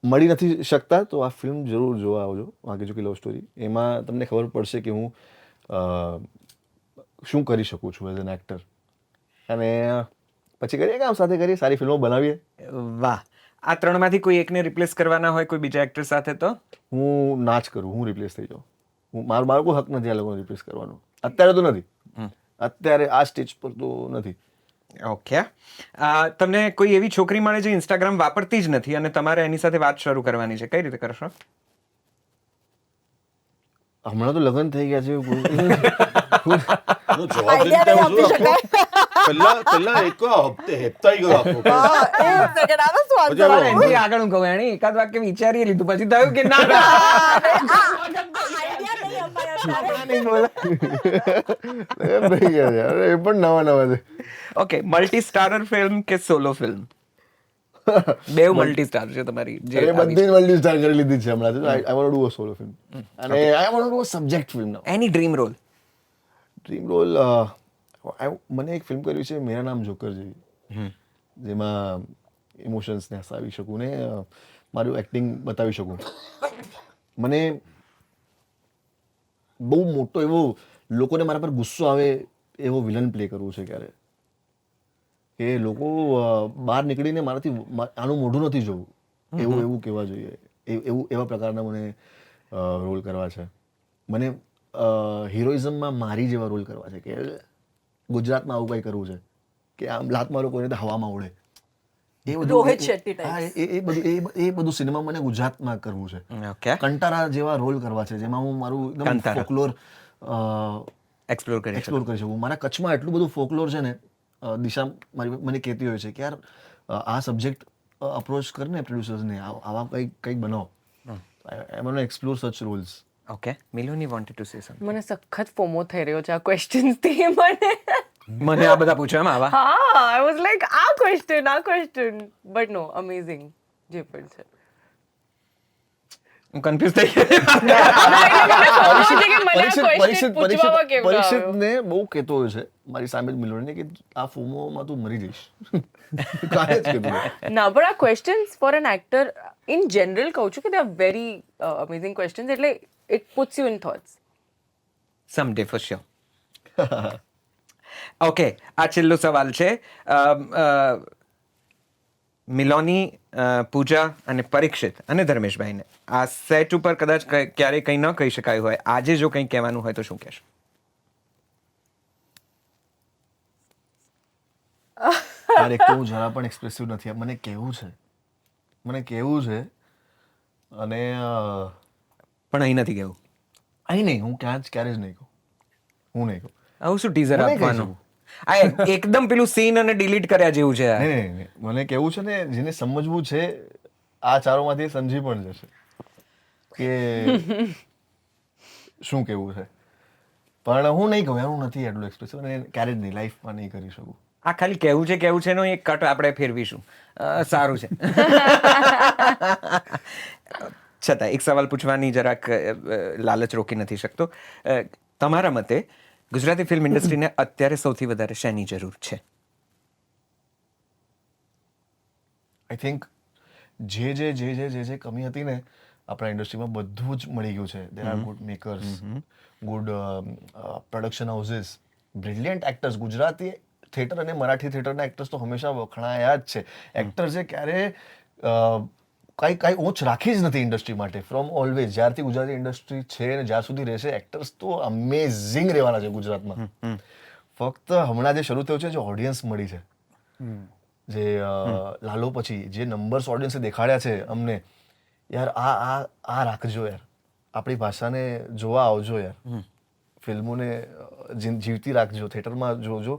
મળી નથી શકતા તો આ ફિલ્મ જરૂર જોવા આવજો, વાંકી ચૂકી લવ સ્ટોરી. એમાં તમને ખબર પડશે કે હું શું કરી શકું છું એઝ એન એક્ટર. અને પછી કરીએ કામ સાથે, કરીએ સારી ફિલ્મો બનાવીએ. વાહ! આ ત્રણમાંથી કોઈ એકને રિપ્લેસ કરવાના હોય કોઈ બીજા એક્ટર સાથે તો? હું ના જ કરું, હું રિપ્લેસ થઈ જાઉં. મારો કોઈ હક નથી આ લોકોને રિપ્લેસ કરવાનો. અત્યારે તો નથી, અત્યારે આ સ્ટેજ પર તો નથી. ઓકે. તમને કોઈ એવી છોકરી મળે જે ઇન્સ્ટાગ્રામ વાપરતી જ નથી અને તમારે એની સાથે વાત શરૂ કરવાની છે, કઈ રીતે કરશો? હમણાં તો લગ્ન થઈ ગયા છે, આનો જવાબ Idea દેતા નહીં હું છું આખો. પહેલા એક હપ્તે હેપતાઈ ગયો આખો. હા, એક second, આનો શું answer પછી આપું? એનાથી આગળ હું કહું એણે એકાદ વાક્ય વિચારી લીધું પછી થયું કે ના ના Idea નહીં અપાયો તારે. નહીં બોલા. એ ભાઈ યાર, એ પણ નવા છે. ઓકે, મલ્ટી સ્ટારર ફિલ્મ કે સોલો ફિલ્મ? બેવ મલ્ટી સ્ટાર છે તમારી જે એ બધી જ મલ્ટી સ્ટાર કરી લીધી છે હમણાં. I want to do a solo film અને I want to do a subject film now. Any dream role. Dream role મને એક ફિલ્મ કર્યું છે મેરા નામ જોકર જેવી, જેમાં ઇમોશન્સને હસાવી શકું ને મારું એક્ટિંગ બતાવી શકું. મને બહુ મોટો એવો લોકોને મારા પર ગુસ્સો આવે એવો વિલન પ્લે કરવું છે ક્યારે, કે લોકો બહાર નીકળીને મારાથી આનું મોઢું નથી જોવું એવું કહેવા જોઈએ, એવા પ્રકારના મને રોલ કરવા છે. મને હિરોઇઝમમાં મારી જેવા રોલ કરવા છે, કે ગુજરાતમાં આવું કંઈ કરવું છે કે આમ લાત મારો કોઈને તો હવામાં ઉડે એ બધું. રોહિત શેટ્ટી types. હા, એ બધું સિનેમા મને ગુજરાતમાં કરવું છે. ઓકે, કંટારા જેવા રોલ કરવા છે જેમાં હું મારું એકદમ કંટારા. ફોકલોર એક્સપ્લોર કરી એક્સપ્લોર કરી શકું. મારા કચ્છમાં એટલું બધું ફોકલોર છે ને, દિશા મને કહેતી હોય છે કે યાર આ સબ્જેક્ટ અપ્રોચ કરને પ્રોડ્યુસર્સને, આવા કંઈક બનાવો. I want to explore such roles. Okay, Miloni wanted to say something. મને સખત ફોમો થઈ રહ્યો છે આ ક્વેશ્ચન્સ થી મને. મને આ બધા પૂછવામાં આવા. હા, આઈ વોઝ લાઈક આ ક્વેશ્ચન બટ નો અમેઝિંગ જે પણ છે. હું કન્ફ્યુઝ થઈ ગયો. પરીક્ષિતને બહુ કહેતો હોય છે મારી સામે જ મિલોને કે આ ફોમોમાં તું મરી જઈશ. કાલે જ કીધું. ના, પણ આ questions for an actor in general કહું છું કે they are very amazing questions, એટલે it puts you in thoughts. Someday for sure. Okay, આ છેલ્લો સવાલ છે. મિલોની, પૂજા અને પરીક્ષિત અને ધર્મેશભાઈને આ સેટ ઉપર કદાચ ક્યારેય કંઈ ન કહી શકાયું હોય, આજે જો કંઈ કહેવાનું હોય તો શું કહેશો? યાર, એક તો હું જરા પણ એક્સપ્રેસિવ નથી. મને કહેવું છે અને પણ અહીં નથી કહેવું. અહીં નહીં, હું ક્યારે જ નહીં કહું. આવું શું ટીઝર મને કહી આપવાનું? આ એકદમ પેલું સીન અને ડિલીટ કર્યા જેવું છે આ. નહીં, મને કહેવું છે ને, જેને સમજવું છે આ ચારોમાંથી સમજી પણ જશે કે શું કહેવું છે. પણ હું નહીં કહું યાર, હું નથી એટલું એક્સપ્રેસિવ અને ક્યારે જ નહીં, લાઈફમાં નહીં કરી શકું. આ ખાલી કહેવું છે નો એક કટ આપણે ફેરવીશું. સારું છે. છતાં એક સવાલ પૂછવાની જરાક લાલચ રોકી નથી શકતો. તમારા મતે ગુજરાતી ફિલ્મ ઇન્ડસ્ટ્રીને અત્યારે સૌથી વધારે શેની જરૂર છે? આઈ થિંક જે કમી હતી ને આપણા ઇન્ડસ્ટ્રીમાં બધું જ મળી ગયું છે. There are good makers, good production houses, brilliant actors. Gujarati theatre અને મરાઠી થિયેટરના એક્ટર્સ તો હંમેશા વખણાયા જ છે. એક્ટર્સે ક્યારે કાંઈ ઓછ રાખી જ નથી ઇન્ડસ્ટ્રી માટે. ફ્રોમ ઓલવેઝ, જ્યારથી ગુજરાતી ઇન્ડસ્ટ્રી છે ને જ્યાં સુધી રહેશે, એક્ટર્સ તો અમેઝિંગ રહેવાના છે ગુજરાતમાં. ફક્ત હમણાં જે શરૂ થયું છે, જે ઓડિયન્સ મળી છે, જે લાલો પછી જે નંબર્સ ઓડિયન્સે દેખાડ્યા છે અમને, યાર આ રાખજો યાર, આપણી ભાષાને જોવા આવજો યાર, ફિલ્મોને જીવતી રાખજો, થિયેટરમાં જોજો.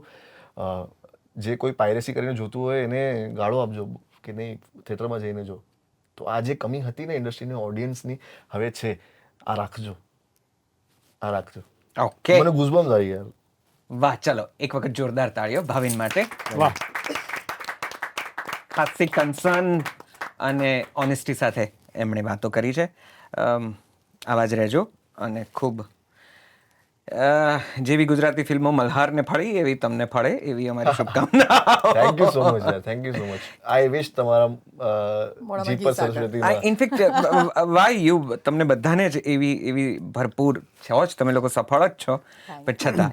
જે કોઈ પાયરેસી કરીને જોતું હોય એને ગાળો આપજો કે નહીં, થિયેટરમાં જઈને જો. તો આ જે કમી હતી ને ઇન્ડસ્ટ્રીની ઓડિયન્સની, હવે છે. આ રાખજો. ઓકે, મને ગુઝબમ્સ આવી ગયા. વાહ, ચલો એક વખત જોરદાર તાળીઓ ભાવિન માટે. વાહ. ખાસી કન્સર્ન અને ઓનેસ્ટી સાથે એમણે વાતો કરી છે. આવા જ રહેજો અને ખૂબ જેવી ગુજરાતી ફિલ્મો મલ્હારને ફળી એવી તમને ફળે એવી અમારી શુભકામના. થેન્ક યુ સો મચ યાર, થેન્ક યુ સો મચ. આઈ વિશ તમારા જીપ પર સરસ્વતીમાં. ઇનફેક્ટ વાય યુ, તમને બધાને જ એવી ભરપૂર છો જ, તમે લોકો સફળ જ છો, પણ છતાં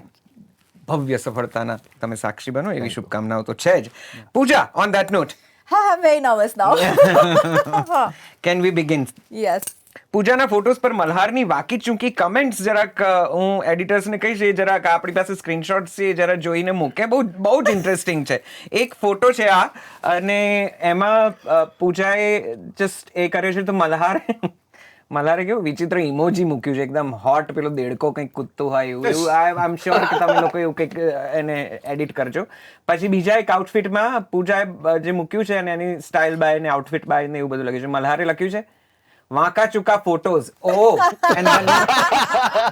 ભવ્ય સફળતાના તમે સાક્ષી બનો એવી શુભકામનાઓ તો છે જ. Pooja, on that note, I'm very nervous now. Can we begin? Yes. પૂજાના ફોટોસ પર મલ્હારની વાકી ચૂકી કમેન્ટ્સ જરાક હું એડિટર્સને કહીશ, એ જરાક આપણી પાસે સ્ક્રીનશોટ્સ છે, જરા જોઈને મૂકે. બહુ જ ઇન્ટરેસ્ટિંગ છે. એક ફોટો છે આ, અને એમાં પૂજાએ જસ્ટ એ કર્યો છે તો મલ્હારે કેવું વિચિત્ર ઇમોજી મૂક્યું છે, એકદમ હોટ પેલો દેડકો કંઈક કૂદતું હોય એવું એવું આઈ એમ શ્યોર કે તમે લોકો એવું કંઈક એને એડિટ કરજો. પછી બીજા એક આઉટફિટમાં પૂજાએ જે મૂક્યું છે અને એની સ્ટાઇલ બાય ને આઉટફિટ બાય ને એવું બધું લખ્યું છે. મલ્હારે લખ્યું છે વાંકા ચૂકા ફોટોઝ.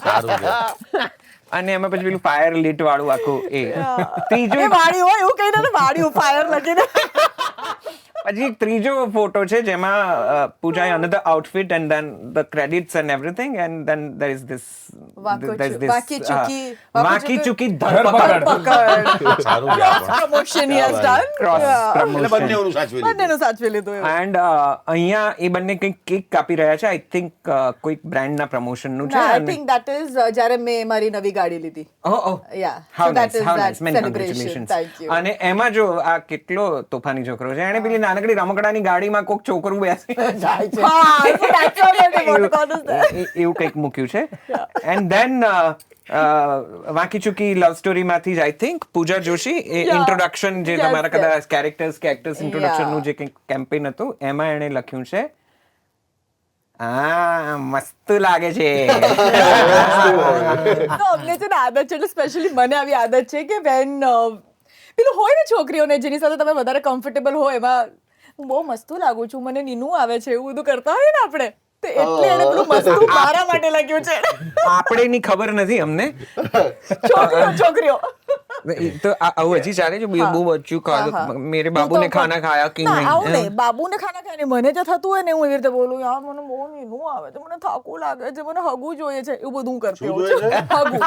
સારું છે. અને એમાં પછી પેલું ફાયર લીટ વાળું આખું એ ત્રીજો એ વાળ્યું હોય એવું કહીને વાળ્યું ફાયર લગીને. પછી એક ત્રીજો ફોટો છે જેમાં પૂજાએ another outfit and then the credits and everything and then there is this વાકી ચૂકી ધરપકડ સારું છે આ પણ. promotion he has done. Cross Yeah. એટલે promotion. બંનેઓનું સાચવી લીધું. બંનેનું સાચવી લીધું એવું. એન્ડ અહીંયા એ બંને કંઈક કેક કાપી રહ્યા છે. આઈ થિંક કોઈક બ્રાન્ડના પ્રમોશનનું છે. I think that is જ્યારે મેં મારી નવી ગાડી લીધી. Yeah. How So that nice, is how that nice. Many celebration. congratulations. Thank you. અને એમાં જો આ કેટલો તોફાની છોકરો છે, એણે પેલી નાનકડી રમકડાની ગાડીમાં કોક છોકરું બેસી જાય છે. હા, so that's what I want to say. એવું કંઈક મૂક્યું છે. એન્ડ ધેન વાંકી ચૂકી લવ સ્ટોરીમાંથી જ આઈ થિંક પૂજા જોશી એ Yeah. ઇન્ટ્રોડક્શન જે Yes, તમારા yes. કદાચ કેરેક્ટર્સ કે એક્ટર્સ ઇન્ટ્રોડક્શનનું Yeah. જે કંઈક કેમ્પેન હતું એમાં એણે લખ્યું છે મસ્ત લાગે છે. તો અમને છે ને આદત છે, એટલે સ્પેશિયલી મને આવી આદત છે કે વેન પેલું હોય ને છોકરીઓને જેની સાથે તમે વધારે કમ્ફર્ટેબલ હોય એમાં હું બહુ મસ્તું લાગુ છું, મને નીનું આવે છે એવું બધું કરતા હોય ને આપણે, તો એટલે એને પેલું મસ્તું મારા માટે લખ્યું છે. આપણે ની ખબર નથી અમને. છોકરીઓ તો આવું હજી ચાલે છે. બહુ બચ્ચું ખાધું મેરે બાબુ ને ખાના ખાયા કે ના આવું નહીં. નહીં, બાબુને ખાના ખાઈને મને જે થતું હોય ને હું એવી રીતે બોલું, યાર મને બહુ નીનું આવે છે, મને થાકું લાગે છે, મને હગું જોઈએ છે, એવું બધું હું કરતી શું હોઉં જોઈએ છું. હગું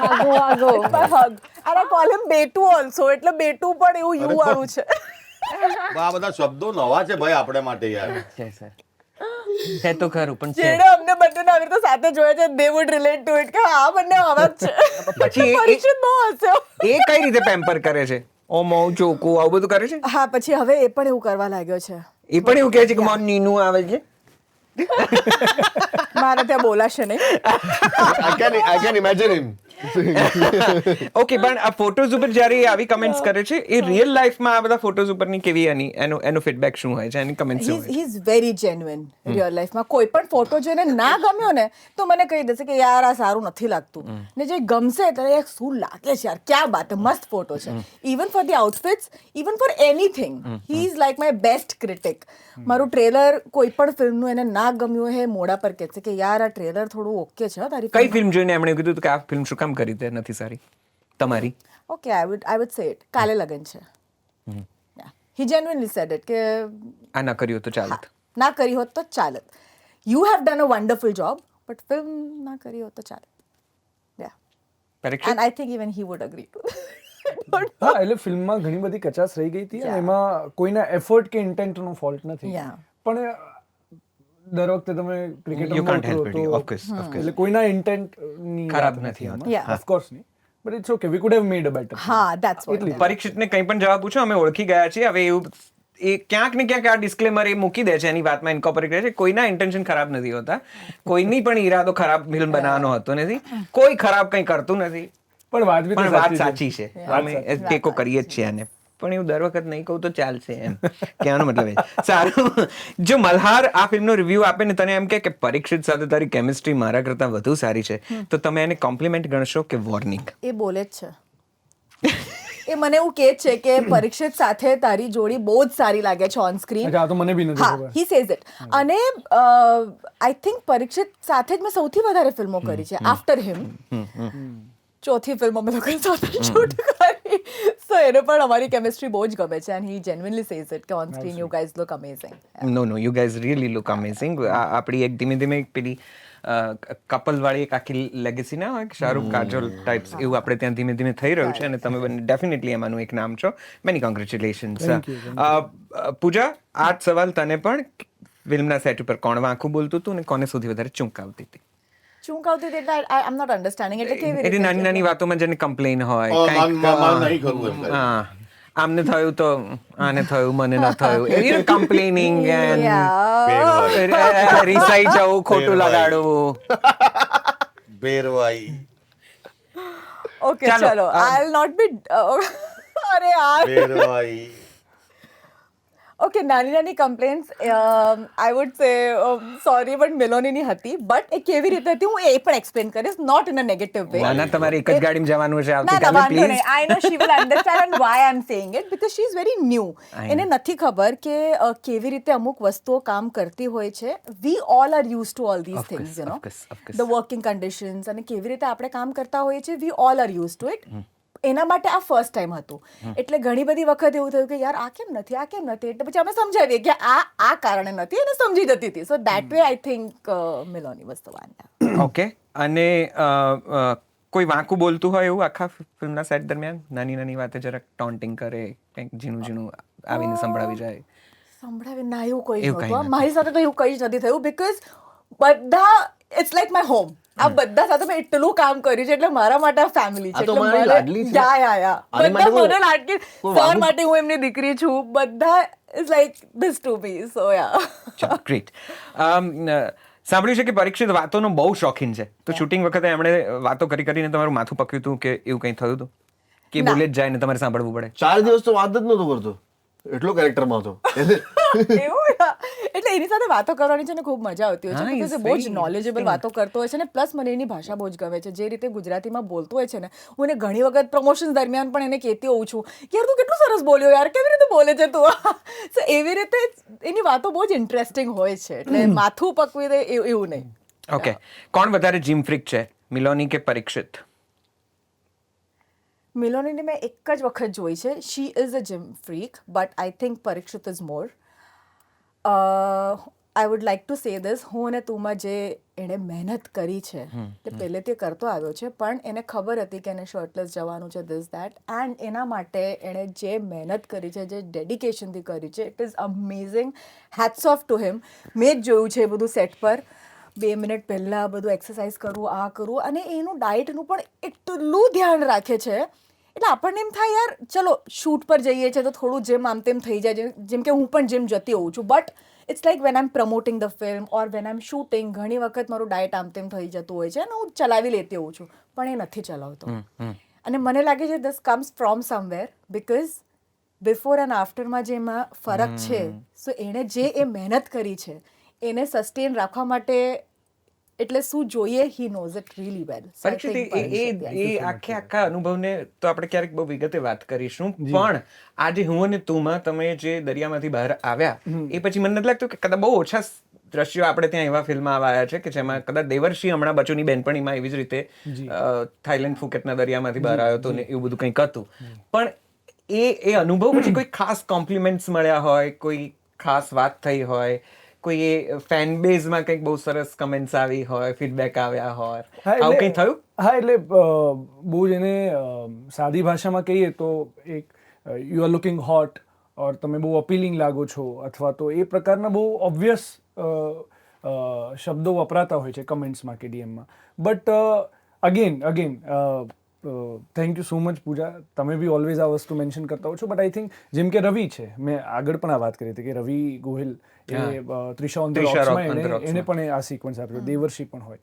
hug. And I call him બેટુ also, એટલે બેટુ પણ એવું યુ વાળું છે. આ બધા શબ્દો નવા છે ભાઈ આપણે માટે યાર. છે સર, છે તો ખરું પણ છે. જેણે અમને બંનેને આવી રીતે સાથે જોયા છે they would relate to it કે હા બંને આવા જ છે. પછી પરીક્ષિત બહુ હસ્યો. એ કઈ રીતે પેમ્પર કરે છે? ઓ મો ચોકુ આવું બધું કરે છે? હા પછી હવે એ પણ એવું કરવા લાગ્યો છે. એ પણ એવું કહે છે કે મને નીનું આવે છે. મારે ત્યાં બોલાશે નહીં. I can imagine him. Okay, પણ આ ફોટોઝ ઉપર જ્યારે એ આવી કમેન્ટ્સ કરે છે એ રિયલ લાઈફમાં આ બધા ફોટોઝ ઉપરની કેવી એનો ફીડબેક શું હોય છે, એની કમેન્ટ શું હોય he is very genuine real લાઈફમાં. કોઈ પણ ફોટો જોઈને ના ગમ્યો ને તો મને કહી દેશે કે યાર આ સારું નથી લાગતું, ને જે ગમશે તો યાર શું લાગે છે યાર, ક્યાં બાત હે, મસ્ત ફોટો છે. Even for the outfits, even four anything he is like my best critic. મારું ટ્રેલર કોઈ પણ ફિલ્મનું એને ના ગમ્યું હે મોઢા પર કહેશે કે યાર આ ટ્રેલર થોડું ઓકે છે તારી કઈ ફિલ્મ જોઈને એમણે કીધું હતું કે આ ફિલ્મ શું કામ કરી તે નથી સારી તમારી? ઓકે આઈ વુડ સે ઇટ કાલે લગન છે. હી જેન્યુઇનલી સેડ ઇટ કે આ ના કર્યું તો ચાલત. ના કરી હોત તો ચાલત. You have done a wonderful job but film ના કરી હોત તો ચાલત. Yeah Parikshit and I think even he would agree too. હા એટલે ફિલ્મમાં ઘણી બધી કચાશ રહી ગઈ હતી અને એમાં કોઈના એફર્ટ કે ઇન્ટેન્ટનો ફોલ્ટ નથી. Yeah. પણ દર વખતે તમે You can't help it, of course, of course. એટલે કોઈના ઇન્ટેન્ટ ખરાબ નથી હોતા. Yeah. ઓફકોર્સ નહીં, but it's okay, we could have made a better. હા ધેટ્સ વોટ. પરીક્ષિતને કંઈ પણ જવાબ પૂછો અમે ઓળખી ગયા છીએ. હવે એવું એ ક્યાંક ને ક્યાંક આ ડિસ્ક્લેમર એ મૂકી દે છે, એની વાતમાં ઇન્કોર્પોરેટ કરે છે. કોઈના ઇન્ટેન્શન ખરાબ નથી હોતા, કોઈની પણ ઈરાદો ખરાબ ફિલ્મ બનાવવાનો હોતો નથી, કોઈ ખરાબ કંઈ કરતું નથી. પણ વાત બી તો પણ વાત સાચી સાચી છે, અમે ટેકો કરીએ જ છીએ આને. પણ એવું દર વખત નહીં કહું તો ચાલશે એમ કહેવાનો મતલબ એ. સારું, જો મલ્હાર આ ફિલ્મનો રિવ્યુ આપે ને તને એમ કહે કે પરીક્ષિત સાથે તારી કેમિસ્ટ્રી મારા કરતાં વધુ સારી છે, તો તમે એને કોમ્પ્લિમેન્ટ ગણશો કે વોર્નિંગ? એ બોલે જ છે. એ મને એવું કહે છે કે પરીક્ષિત સાથે તારી જોડી બહુ જ સારી લાગે છે ઓન સ્ક્રીન. અચ્છા, આ તો મને બી નથી હા ખબર. He says it. અને આઈ થિંક પરીક્ષિત સાથે જ મેં સૌથી વધારે ફિલ્મો કરી છે આફ્ટર હિમ. ચોથી ફિલ્મ અમે લોકો સાથે શૂટ કરી. સો એને પણ અમારી કેમિસ્ટ્રી બહુ જ ગમે છે and he genuinely says it કે on screen you guys look amazing. No you guys really look amazing. આપણી એક ધીમે ધીમે પેલી કપલ વાળી એક આખી લેગેસી ના હોય, શાહરૂખ કાજોલ ટાઈપ્સ, એવું આપણે ત્યાં ધીમે ધીમે થઈ રહ્યું છે અને તમે બંને ડેફિનેટલી એમાંનું એક નામ છો. Many congratulations. પૂજા, આ જ સવાલ તને પણ. ફિલ્મના સેટ ઉપર કોણ વાંખું બોલતું હતું ને કોને સૌથી વધારે ચૂંકાવતી હતી? ચૂંકાવતી હતી એટલે આઈ એમ નોટ અન્ડરસ્ટેન્ડિંગ એટલે કેવી એટલે રીતે? નાની નાની વાતોમાં જેને કમ્પ્લેન હોય, માન નહીં કરવું એમ કાંઈ. હા આમને થયું તો આને થયું, મને ન થયું, કમ્પ્લેનિંગ Yeah. રિસાઈ જવું, ખોટું લગાડવું. બેરવાઈ ઓકે ચાલો, ચલો આઈ વિલ નોટ બી અરે યાર બેરવાઈ ઓકે નાની નાની complaints I would say sorry but મેલોનીની હતી બટ એ કેવી રીતે હતી હું એ પણ એક્સપ્લેન કરીશ not in a negative way ના ના તમારે એક જ ગાડીમાં જવાનું છે ના ના આવતીકાલે વાંધો નહીં please I know she will understand and why I am saying it because she is very new એને નથી ખબર કે કેવી રીતે અમુક વસ્તુઓ કામ કરતી હોય છે we all are use to all these things you know of course. The working conditions અને કેવી રીતે આપણે કામ કરતા હોઈએ છીએ we all are use to it એના માટે આ ફર્સ્ટ ટાઈમ હતું એટલે ઘણી બધી વખત એવું થયું કે યાર આ કેમ નથી એટલે પછી અમે સમજાવીએ કે આ કારણે નથી અને સમજી જતી હતી so that way I think Miloni was the one okay અને કોઈ વાંકું બોલતું હોય એવું આખા ફિલ્મના સેટ દરમિયાન નાની નાની વાતે જરાક ટોન્ટિંગ કરે કંઈક ઝીણું આવીને સંભળાવી જાય સંભળાવી ના એવું કોઈ એવું કંઈ નહોતું મારી સાથે તો એવું કંઈ જ નથી થયું બીકોઝ બધા ઇટ્સ લાઈક માય હોમ આ બધા સાથે મેં એટલું કામ કર્યું છે એટલે મારા માટે આ ફેમિલી છે આ તો એટલે મારી મારે- લાડલી છે. યા આની માટે બધા કોઈ- મને લાડકી કોઈ સર વાંધો- માટે હું એમની દીકરી છું બધા is like this to me so yeah ચાલો ગ્રેટ સાંભળ્યું છે કે પરીક્ષિત વાતોનો બહુ શોખીન છે તો શૂટિંગ વખતે એમણે વાતો કરીને તમારું માથું પક્યું હતું કે એવું કંઈ થયું હતું કે બોલે જ જાય ને તમારે સાંભળવું પડે 4 દિવસ તો વાત જ નહોતો કરતો એટલો કેરેક્ટરમાં હતો એવું યા. એટલે એની સાથે વાતો કરવાની છે ને ખૂબ મજા આવતી હોય છે હા, because એ it's બહુ જ very નોલેજેબલ વાતો કરતો હોય છે ને પ્લસ મને એની ભાષા બહુ જ ગમે છે જે રીતે ગુજરાતીમાં બોલતો હોય છે ને હું એને ઘણી વખત પ્રમોશન દરમિયાન પણ એને કહેતી હોઉં છું કે યાર તું કેટલું સરસ બોલ્યો યાર કેવી રીતે બોલે છે તું સો એવી રીતે એની વાતો બહુ જ ઇન્ટરેસ્ટિંગ હોય છે એટલે માથું પકવી દે એવું નહીં ઓકે કોણ વધારે જીમ ફ્રીક છે મિલોની કે પરીક્ષિત મિલોનીને મેં એક જ વખત જોઈ છે she is a gym freak but I think Parikshit is more I would like to say this હું અને તુંમાં જે એણે મહેનત કરી છે એટલે પહેલેથી કરતો આવ્યો છે પણ એને ખબર હતી કે એને શર્ટલેસ જવાનું છે ધીસ દેટ એન્ડ એના માટે એણે જે મહેનત કરી છે જે ડેડિકેશનથી કરી છે it is amazing hats of to him મેં જ જોયું છે એ બધું સેટ પર 2 મિનિટ પહેલાં બધું એક્સરસાઇઝ કરવું આ કરવું અને એનું ડાયટનું પણ એટલું ધ્યાન રાખે છે એટલે આપણને એમ થાય યાર ચલો શૂટ પર જઈએ છીએ તો થોડું જેમ આમ તેમ થઈ જાય જેમ કે હું પણ જેમ જતી હોઉં છું but it's like when I am promoting the film or when I am shooting ઘણી વખત મારું ડાયટ આમ તેમ થઈ જતું હોય છે અને હું ચલાવી લેતી હોઉં છું પણ એ નથી ચલાવતો અને મને લાગે છે this comes from somewhere because before and આફ્ટરમાં જે એમાં ફરક છે સો એણે જે એ મહેનત કરી છે એને સસ્ટેન રાખવા માટે એટલે શું જોઈએ હી નોઝ ઇટ રિયલી વેલ પરીક્ષિત એ આખે આખા અનુભવને તો આપણે ક્યારેક બહુ વિગતે વાત કરીશું પણ આજે હું અને તુંમાં તમે જે દરિયામાંથી બહાર આવ્યા એ પછી મને નથી લાગતું કે કદાચ બહુ ઓછા દ્રશ્યો આપણે ત્યાં એવા ફિલ્મમાં આવ્યા છે કે જેમાં કદાચ દેવર્ષી હમણાં બચુની બેનપણીમાં એવી જ રીતે થાઈલેન્ડ ફુકેટના દરિયામાંથી બહાર આવ્યો હતો ને એવું બધું કંઈક હતું પણ એ અનુભવ પછી કોઈ ખાસ કોમ્પ્લિમેન્ટ્સ મળ્યા હોય કોઈ ખાસ વાત થઈ હોય કોઈ એ ફેન બેઝમાં કંઈક બહુ સરસ કમેન્ટ્સ આવી હોય ફીડબેક આવ્યા હોય આવું કંઈ થયું હા એટલે બહુ જ એને સાદી ભાષામાં કહીએ તો એક યુ આર લુકિંગ હોટ ઓર તમે બહુ અપીલિંગ લાગો છો અથવા તો એ પ્રકારના બહુ ઓબ્વિયસ શબ્દો વપરાતા હોય છે કમેન્ટ્સમાં કે ડીએમમાં but again thank you so much Pooja તમે બી ઓલવેઝ આ વસ્તુ મેન્શન કરતા હો છો બટ આઈ થિંક જેમ કે રવિ છે મેં આગળ પણ આ વાત કરી હતી કે રવિ ગોહિલ એ ત્રિષા ઓન ધ રોક્સમાં એને પણ આ સિક્વન્સ આપ્યો દેવર્ષી પણ હોય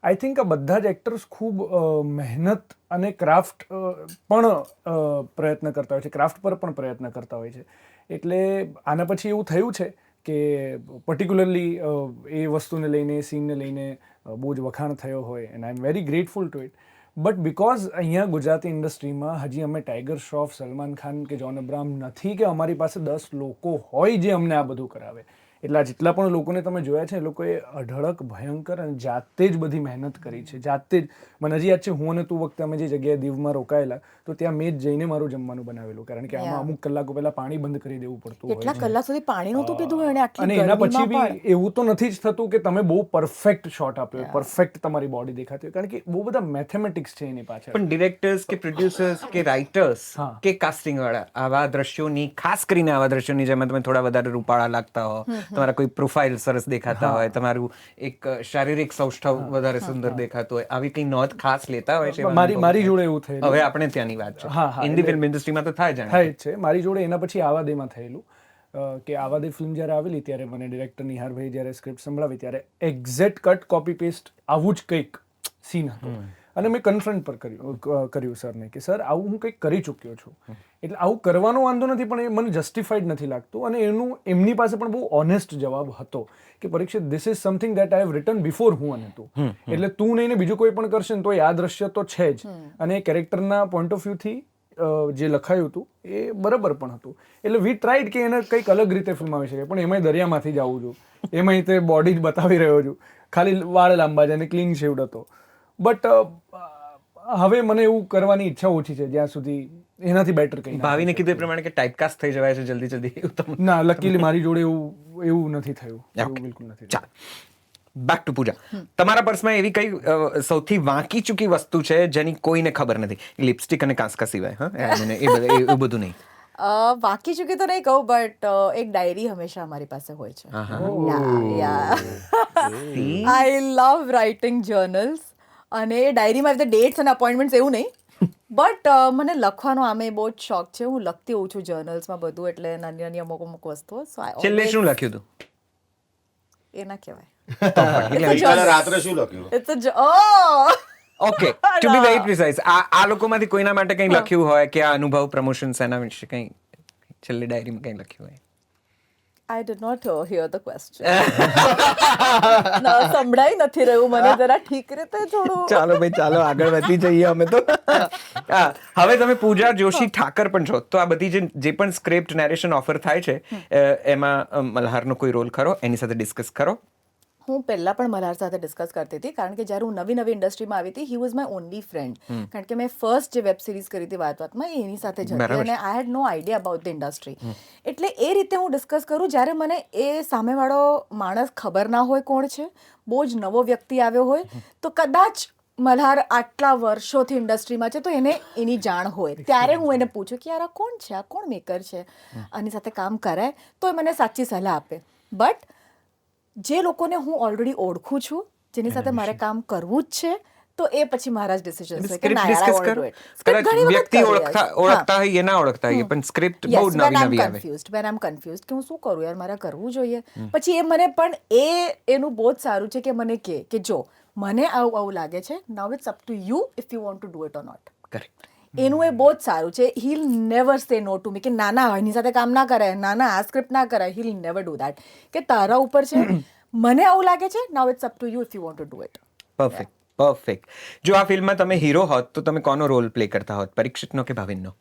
આઈ થિંક આ બધા જ એક્ટર્સ ખૂબ મહેનત અને ક્રાફ્ટ પણ પ્રયત્ન કરતા હોય છે ક્રાફ્ટ પર પણ પ્રયત્ન કરતા હોય છે એટલે આના પછી એવું થયું છે કે પર્ટિક્યુલરલી એ વસ્તુને લઈને સીનને લઈને બહુ જ વખાણ થયો હોય and I am very grateful two it but because અહીંયા ગુજરાતી ઇન્ડસ્ટ્રીમાં હજી અમે ટાઈગર શ્રોફ સલમાન ખાન કે જોન અબ્રાહમ નથી કે અમારી પાસે 10 લોકો હોય જે અમને આ બધું કરાવે એટલે આ જેટલા પણ લોકોને તમે જોયા છે એ લોકોએ અઢળક ભયંકર અને જાતે જ બધી મહેનત કરી છે જાતે જ મને હજી યાદ છે હું અને તું વખતે અમે જે જગ્યાએ દીવમાં રોકાયેલા તો ત્યાં મેં જ જઈને મારું જમવાનું બનાવેલું કારણ કે આમાં અમુક કલાકો પહેલા પાણી બંધ કરી દેવું પડતું હોય કેટલા કલાક સુધી પાણી નહોતું પીધું એને અને આટલી એના પછી ગરમીમાં બી પણ એવું તો નથી જ થતું કે તમે બહુ પરફેક્ટ શોટ આપ્યો પરફેક્ટ તમારી બોડી દેખાતી હોય કારણ કે બહુ બધા મેથેમેટિક્સ છે એની પાછળ પણ ડિરેક્ટર્સ કે પ્રોડ્યુસર્સ કે રાઇટર્સ કે કાસ્ટિંગ વાળા આવા દ્રશ્યોની ખાસ કરીને આવા દ્રશ્યોની જેમાં તમે થોડા વધારે રૂપાળા લાગતા હો તમારા કોઈ પ્રોફાઇલ સરસ દેખાતા હોય તમારું એક શારીરિક સૌષ્ઠવ વધારે સુંદર દેખાતું હોય આવી કઈ નોંધ ખાસ લેતા હોય છે મારી જોડે એવું થયેલું હવે આપણે ત્યાંની વાત છે હિન્દી ફિલ્મ ઇન્ડસ્ટ્રીમાં તો થાય જાણે થાય જ છે મારી જોડે એના પછી આવાદેમાં થયેલું કે આવાદે ફિલ્મ જ્યારે આવેલી ત્યારે મને ડિરેક્ટર નિહારભાઈ જ્યારે સ્ક્રિપ્ટ સંભળાવી ત્યારે એક્ઝેક્ટ કટ કોપી પેસ્ટ આવું જ કંઈક સીન હતો અને મેં કન્ફ્રન્ટ પર કર્યું સરને કે સર આવું હું કંઈક કરી ચૂક્યો છું, એટલે આવું કરવાનો વાંધો નથી પણ એ મને જસ્ટિફાઈડ નથી લાગતું. અને એમની પાસે પણ બહુ ઓનેસ્ટ જવાબ હતો કે Parikshit this is something that I have return before હું અને તું, એટલે તું નહીં ને બીજું કોઈ પણ કરશે ને તો આ દ્રશ્ય તો છે જ, અને એ કેરેક્ટરના પોઈન્ટ ઓફ વ્યૂથી જે લખાયું હતું એ બરાબર પણ હતું. એટલે વી ટ્રાઈડ કે એને કંઈક અલગ રીતે ફિલ્મ આવી શકે, પણ એમાંય દરિયામાંથી જ આવું છું, એમાંય તે બોડી જ બતાવી રહ્યો છું, ખાલી વાળ લાંબા છે અને ક્લીન શેવડ હતો. બટ હવે મને એવું કરવાની ઈચ્છા ઓછી છે જ્યાં સુધી એનાથી બેટર કંઈ ભાવિને કીધું એ પ્રમાણે કે ટાઈપકાસ્ટ થઈ જવાય છે જલ્દી જલ્દી એવું તમને ના, લકીલી મારી જોડે એવું નથી થયું, એવું બિલકુલ નથી થયું. ચાલ બેક ટુ પૂજા, તમારા પર્સમાં એવી કઈ સૌથી વાંકી ચૂકી વસ્તુ છે જેની કોઈને ખબર નથી? લિપસ્ટિક અને કાંસકા સિવાય, હા, એ બધું નહીં. બાકી ચૂકી તો નહીં કહું, બટ એક ડાયરી હંમેશા અમારી પાસે હોય છે. આઈ લવ રાઇટિંગ જર્નલ્સ, અને એ ડાયરીમાં રીતે ડેટ્સ અને અપોઇન્ટમેન્ટ્સ એવું નહીં, બટ મને લખવાનો આમે બહુ જ શોખ છે. હું લખતી હોઉં છું જર્નલ્સમાં બધું, એટલે નાની નાની અમુક વસ્તુઓ. છેલ્લે શું લખ્યું હતું? એ ના કહેવાય. ગઈકાલે રાત્રે શું લખ્યું? It's okay, to be very precise, આ લોકોમાંથી કોઈના માટે કંઈ લખ્યું હોય કે આ અનુભવ, પ્રમોશન્સ, એના વિશે કંઈ છેલ્લી ડાયરીમાં કંઈ લખ્યું હોય? I did not hear the question. સંભળાઈ નથી રહ્યું મને જરા ઠીક રીતે થોડું. ચાલો ભાઈ, ચાલો આગળ વધી જઈએ અમે તો. હવે તમે પૂજા જોશી ઠાકર પણ છો, તો આ બધી જે પણ સ્ક્રિપ્ટ નેરેશન ઓફર થાય છે એમાં મલ્હારનો કોઈ રોલ ખરો? એની સાથે ડિસ્કસ કરો. હું પહેલાં પણ મલ્હાર સાથે ડિસ્કસ કરતી હતી, કારણ કે જ્યારે હું નવી ઇન્ડસ્ટ્રીમાં આવી હતી, he was my only friend. કારણ કે મેં ફર્સ્ટ જે વેબ સિરીઝ કરી હતી વાતમાં એ એની સાથે જ હતી, અને આઈ હેડ નો આઈડિયા અબાઉટ ધ ઇન્ડસ્ટ્રી. એટલે એ રીતે હું ડિસ્કસ કરું જ્યારે મને એ સામેવાળો માણસ ખબર ના હોય કોણ છે, બહુ જ નવો વ્યક્તિ આવ્યો હોય, તો કદાચ મલ્હાર આટલા વર્ષોથી ઇન્ડસ્ટ્રીમાં છે તો એને એની જાણ હોય, ત્યારે હું એને પૂછું કે યાર આ કોણ છે, આ કોણ મેકર છે, આની સાથે કામ કરાય, તો એ મને સાચી સલાહ આપે. બટ જે લોકોને હું ઓલરેડી ઓળખું છું, જેની સાથે મારે કામ કરવું જ છે, તો એ પછી મારા જ ડિસિઝન છે કે ના યાર આઈ વોન્ટ ટુ ડુ ઇટ. કદાચ વ્યક્તિ ઓળખતા હોય ના ઓળખતા હોય, પણ સ્ક્રિપ્ટ બહુ નવી આવે. વેન આઈ એમ કન્ફ્યુઝડ કે હું શું કરું યાર, મારે કરવું જોઈએ. પછી એ મને પણ એનું બહુ જ સારું છે કે મને કે જો મને આવું લાગે છે, now it's up to you if you want to do it or not. Correct. એનું એ બહુ જ સારું છે. હી વિલ નેવર સે નો ટુ મી કે ના એની સાથે કામ ના કરાય, ના આ સ્ક્રિપ્ટ ના કરાય. He will never do that કે તારા ઉપર છે, મને આવું લાગે છે, now it's up to you if you want to do it. Perfect. જો આ ફિલ્મમાં તમે હીરો હોત તો તમે કોનો રોલ પ્લે કરતા હોત, પરીક્ષિતનો કે ભાવિનનો?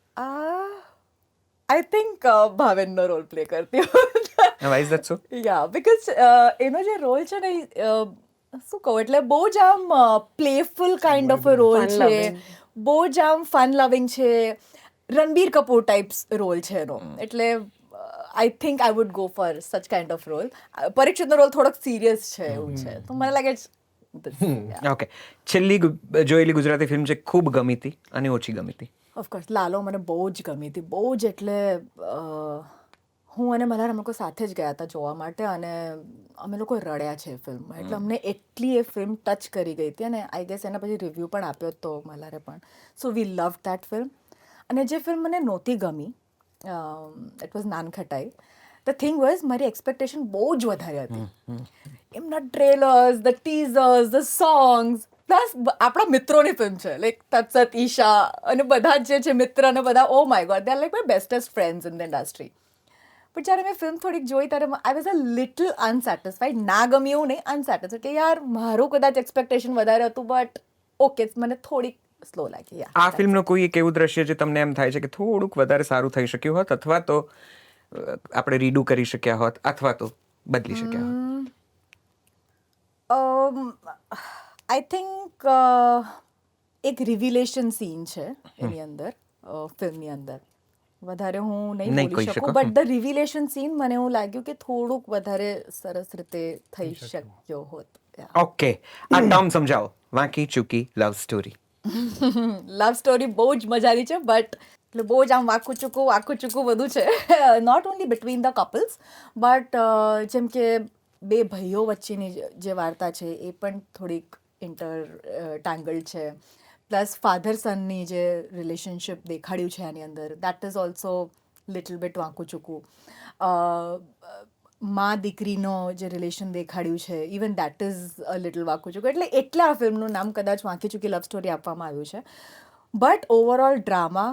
આઈ થિંક ભાવેનનો રોલ પ્લે કરતી હોત. Why is that so? Yeah because એનો જે રોલ છે ને, શું કહું, એટલે બહુ જ આમ playful kind of a role છે, બહુ જ આમ ફન લવિંગ છે, રણબીર કપૂર ટાઈપ્સ રોલ છે એનો. એટલે I think I would go for such kind of role. પરીક્ષિતનો રોલ થોડોક સિરિયસ છે એવું છે, તો મને લાગે છે. ઓકે, છેલ્લી જોયેલી ગુજરાતી ફિલ્મ જે ખૂબ ગમી હતી અને ઓછી ગમી હતી? ઓફકોર્સ લાલો મને બહુ જ ગમી હતી, બહુ જ. એટલે હું અને મલ્હાર અમે લોકો સાથે જ ગયા હતા જોવા માટે, અને અમે લોકો રડ્યા છે ફિલ્મમાં. એટલે અમને એટલી એ ફિલ્મ ટચ કરી ગઈ હતી, અને આઈ ગેસ એના પછી રિવ્યૂ પણ આપ્યો હતો મલ્હારે પણ. સો વી લવ દેટ ફિલ્મ. અને જે ફિલ્મ મને નહોતી ગમી, it was nankhatai. The thing was મારી એક્સપેક્ટેશન બહુ જ વધારે હતી. એમના ટ્રેલર્સ, ધ ટીઝર્સ, ધ સોંગ્સ, પ્લસ આપણા મિત્રોની ફિલ્મ છે, લાઈક તત્સત, ઈશા અને બધા જ જે છે મિત્ર, અને બધા oh my god, they are like my bestest friends in the industry. પણ જ્યારે મેં ફિલ્મ થોડીક જોઈ ત્યારે I was a little unsatisfied. ના ગમી એવું નહીં, અનસેટિસ્ફાઈડ કે યાર મારું કદાચ એક્સપેક્ટેશન વધારે હતું, બટ ઓકે મને થોડીક સ્લો લાગી. આ ફિલ્મનો કોઈ એક એવું દ્રશ્ય જે તમને એમ થાય છે કે થોડુંક વધારે સારું થઈ શક્યું હોત, અથવા તો આપણે રીડુ કરી શક્યા હોત, અથવા તો બદલી શક્યા હોત? આઈ થિંક એક રિવિલેશન સીન છે એની અંદર, ફિલ્મની અંદર. વધારે હું નહીં બોલી શકું, બટ ધ રિવિલેશન સીન મને એવું લાગ્યું કે થોડુંક વધારે સરસ રીતે થઈ શક્યો હોત. ઓકે, આ ટર્મ સમજાવો, વાંકી ચૂકી લવ સ્ટોરી. લવ સ્ટોરી બહુ જ મજાની છે, બટ એટલે બહુ જ આમ વાંકું ચૂકું બધું છે. Not only between the couples, but જેમ કે બે ભાઈઓ વચ્ચેની જે વાર્તા છે એ પણ થોડીક ટેંગલ્ડ છે. પ્લસ ફાધર સનની જે રિલેશનશિપ દેખાડ્યું છે આની અંદર, that is also little bit વાંકું ચૂકું. માં દીકરીનો જે રિલેશન દેખાડ્યું છે even that is a little વાંકી ચૂકી એટલે આ ફિલ્મનું નામ કદાચ વાંકી ચૂકી લવ સ્ટોરી આપવામાં આવ્યું છે બટ ઓવરઓલ ડ્રામા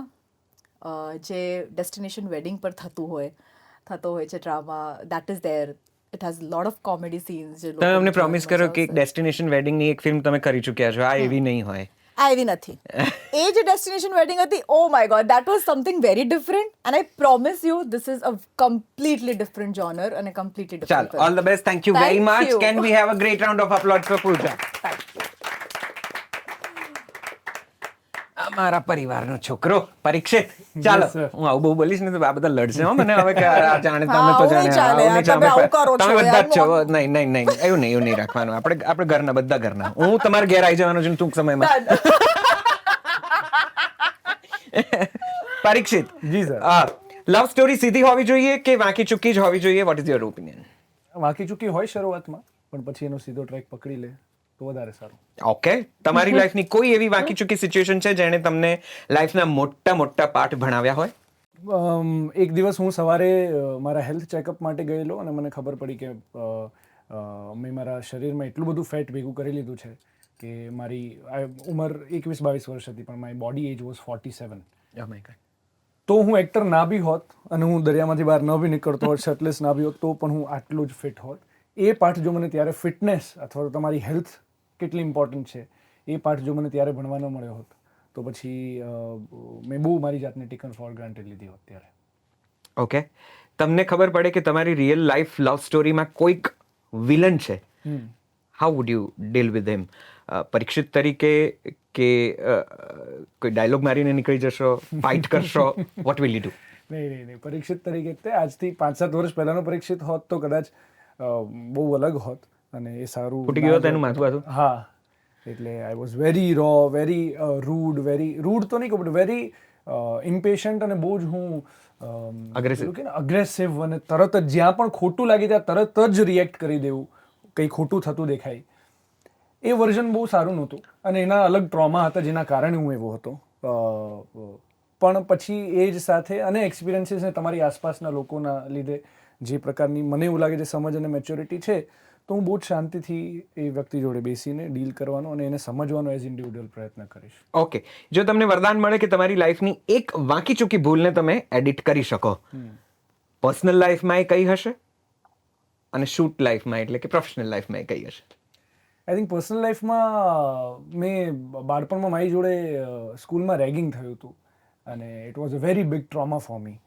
જે ડેસ્ટિનેશન વેડિંગ પર થતો હોય છે drama that is there it has lot of comedy scenes જે તમે અમને પ્રોમિસ કરો કે ડેસ્ટિનેશન વેડિંગની એક ફિલ્મ તમે કરી ચૂક્યા છો આ એવી નહીં હોય આ એવી નથી એ જે ડેસ્ટિનેશન વેડિંગ હતી oh my god that was something very different and I promise you this is a completely different genre અને કમ્પ્લીટલી ચાલ different all the best thank you very Thank much you. Can we have a great round of applause for Pooja અમારા પરિવારનો છોકરો પરીક્ષિત ચાલો sir. હું આવું બહુ બોલીશ ને તો આ બધા લડશે હો મને હવે કે આ જાણે તમે તો આવું જાણે ચાલે, આવું નહીં તમે ચાલે. આવું કરો છો, તમે બધા જ છો યાર. નહીં એવું નહીં રાખવાનું આપણે ઘરના બધા ઘરના હું તમારે ઘેર આવી જવાનો છું ટૂંક સમયમાં પરીક્ષિત જી સર લવ સ્ટોરી સીધી હોવી જોઈએ કે વાંકી ચૂકી જ હોવી જોઈએ વોટ ઇઝ યોર ઓપિનિયન વાંકી ચૂકી હોય શરૂઆતમાં પણ પછી એનો સીધો ટ્રેક પકડી લે તો વધારે સારું ઓકે તમારી લાઈફની કોઈ એવી વાંકી ચૂકી સિચ્યુએશન છે જેણે તમને લાઈફના મોટા પાઠ ભણાવ્યા હોય એક દિવસ હું સવારે મારા હેલ્થ ચેકઅપ માટે ગયેલો અને મને ખબર પડી કે મેં મારા શરીરમાં એટલું બધું ફેટ ભેગું કરી લીધું છે કે મારી ઉંમર 21-22 વર્ષ હતી પણ મારી બોડી એજ વોઝ 47 તો હું એક્ટર ના બી હોત અને હું દરિયામાંથી બહાર ન બી નીકળતો હોત શર્ટલેસ ના બી હોત તો પણ હું આટલું જ ફિટ હોત એ પાઠ જો મને ત્યારે ફિટનેસ અથવા તો તમારી હેલ્થ કેટલી ઇમ્પોર્ટન્ટ છે એ પાઠ જો મને ત્યારે ભણવા ન મળ્યો હોત તો પછી મેં બહુ મારી જાતને ટેકન ફોર ગ્રાન્ટેડ લીધી હોત ત્યારે ઓકે તમને ખબર પડે કે તમારી રિયલ લાઈફ લવ સ્ટોરીમાં કોઈક વિલન છે how would you deal with him Parikshit તરીકે કે કોઈ ડાયલોગ મારીને નીકળી જશો ફાઇટ કરશો વોટ વિલ યુ ડુ નહીં પરીક્ષિત તરીકે તે આજથી 5-7 વર્ષ પહેલાનો પરીક્ષિત હોત તો કદાચ બહુ અલગ હોત અને એ સારું ફૂટી ગયું હોત એનું માથું બાથું? હા એટલે I was very raw very rude તો નહીં કહું બટ વેરી ઇમ્પેશન્ટ અને બહુ જ હું Aggressive. અગ્રેસિવ અને તરત જ જ્યાં પણ ખોટું લાગે ત્યાં તરત જ રિએક્ટ કરી દેવું કંઈ ખોટું થતું દેખાય એ વર્ઝન બહુ સારું નહોતું અને એના અલગ ટ્રોમા હતા જેના કારણે હું એવો હતો પણ પછી એજ સાથે અને એક્સપિરિયન્સીસ ને તમારી આસપાસના લોકોના લીધે જે પ્રકારની મને એવું લાગે છે સમજ અને મેચ્યોરિટી છે તો હું બહુ જ શાંતિથી એ વ્યક્તિ જોડે બેસીને ડીલ કરવાનો અને એને સમજવાનો એઝ ઇન્ડિવિડ્યુઅલ પ્રયત્ન કરીશ ઓકે જો તમને વરદાન મળે કે તમારી લાઈફની એક વાંકી ચૂકી ભૂલને તમે એડિટ કરી શકો પર્સનલ લાઈફમાં એ કઈ હશે અને શૂટ લાઈફમાં એટલે કે પ્રોફેશનલ લાઈફમાં એ કઈ હશે આઈ થિંક પર્સનલ લાઈફમાં મેં બાળપણમાં મારી જોડે સ્કૂલમાં રેગિંગ થયું હતું અને it was a very big trauma for me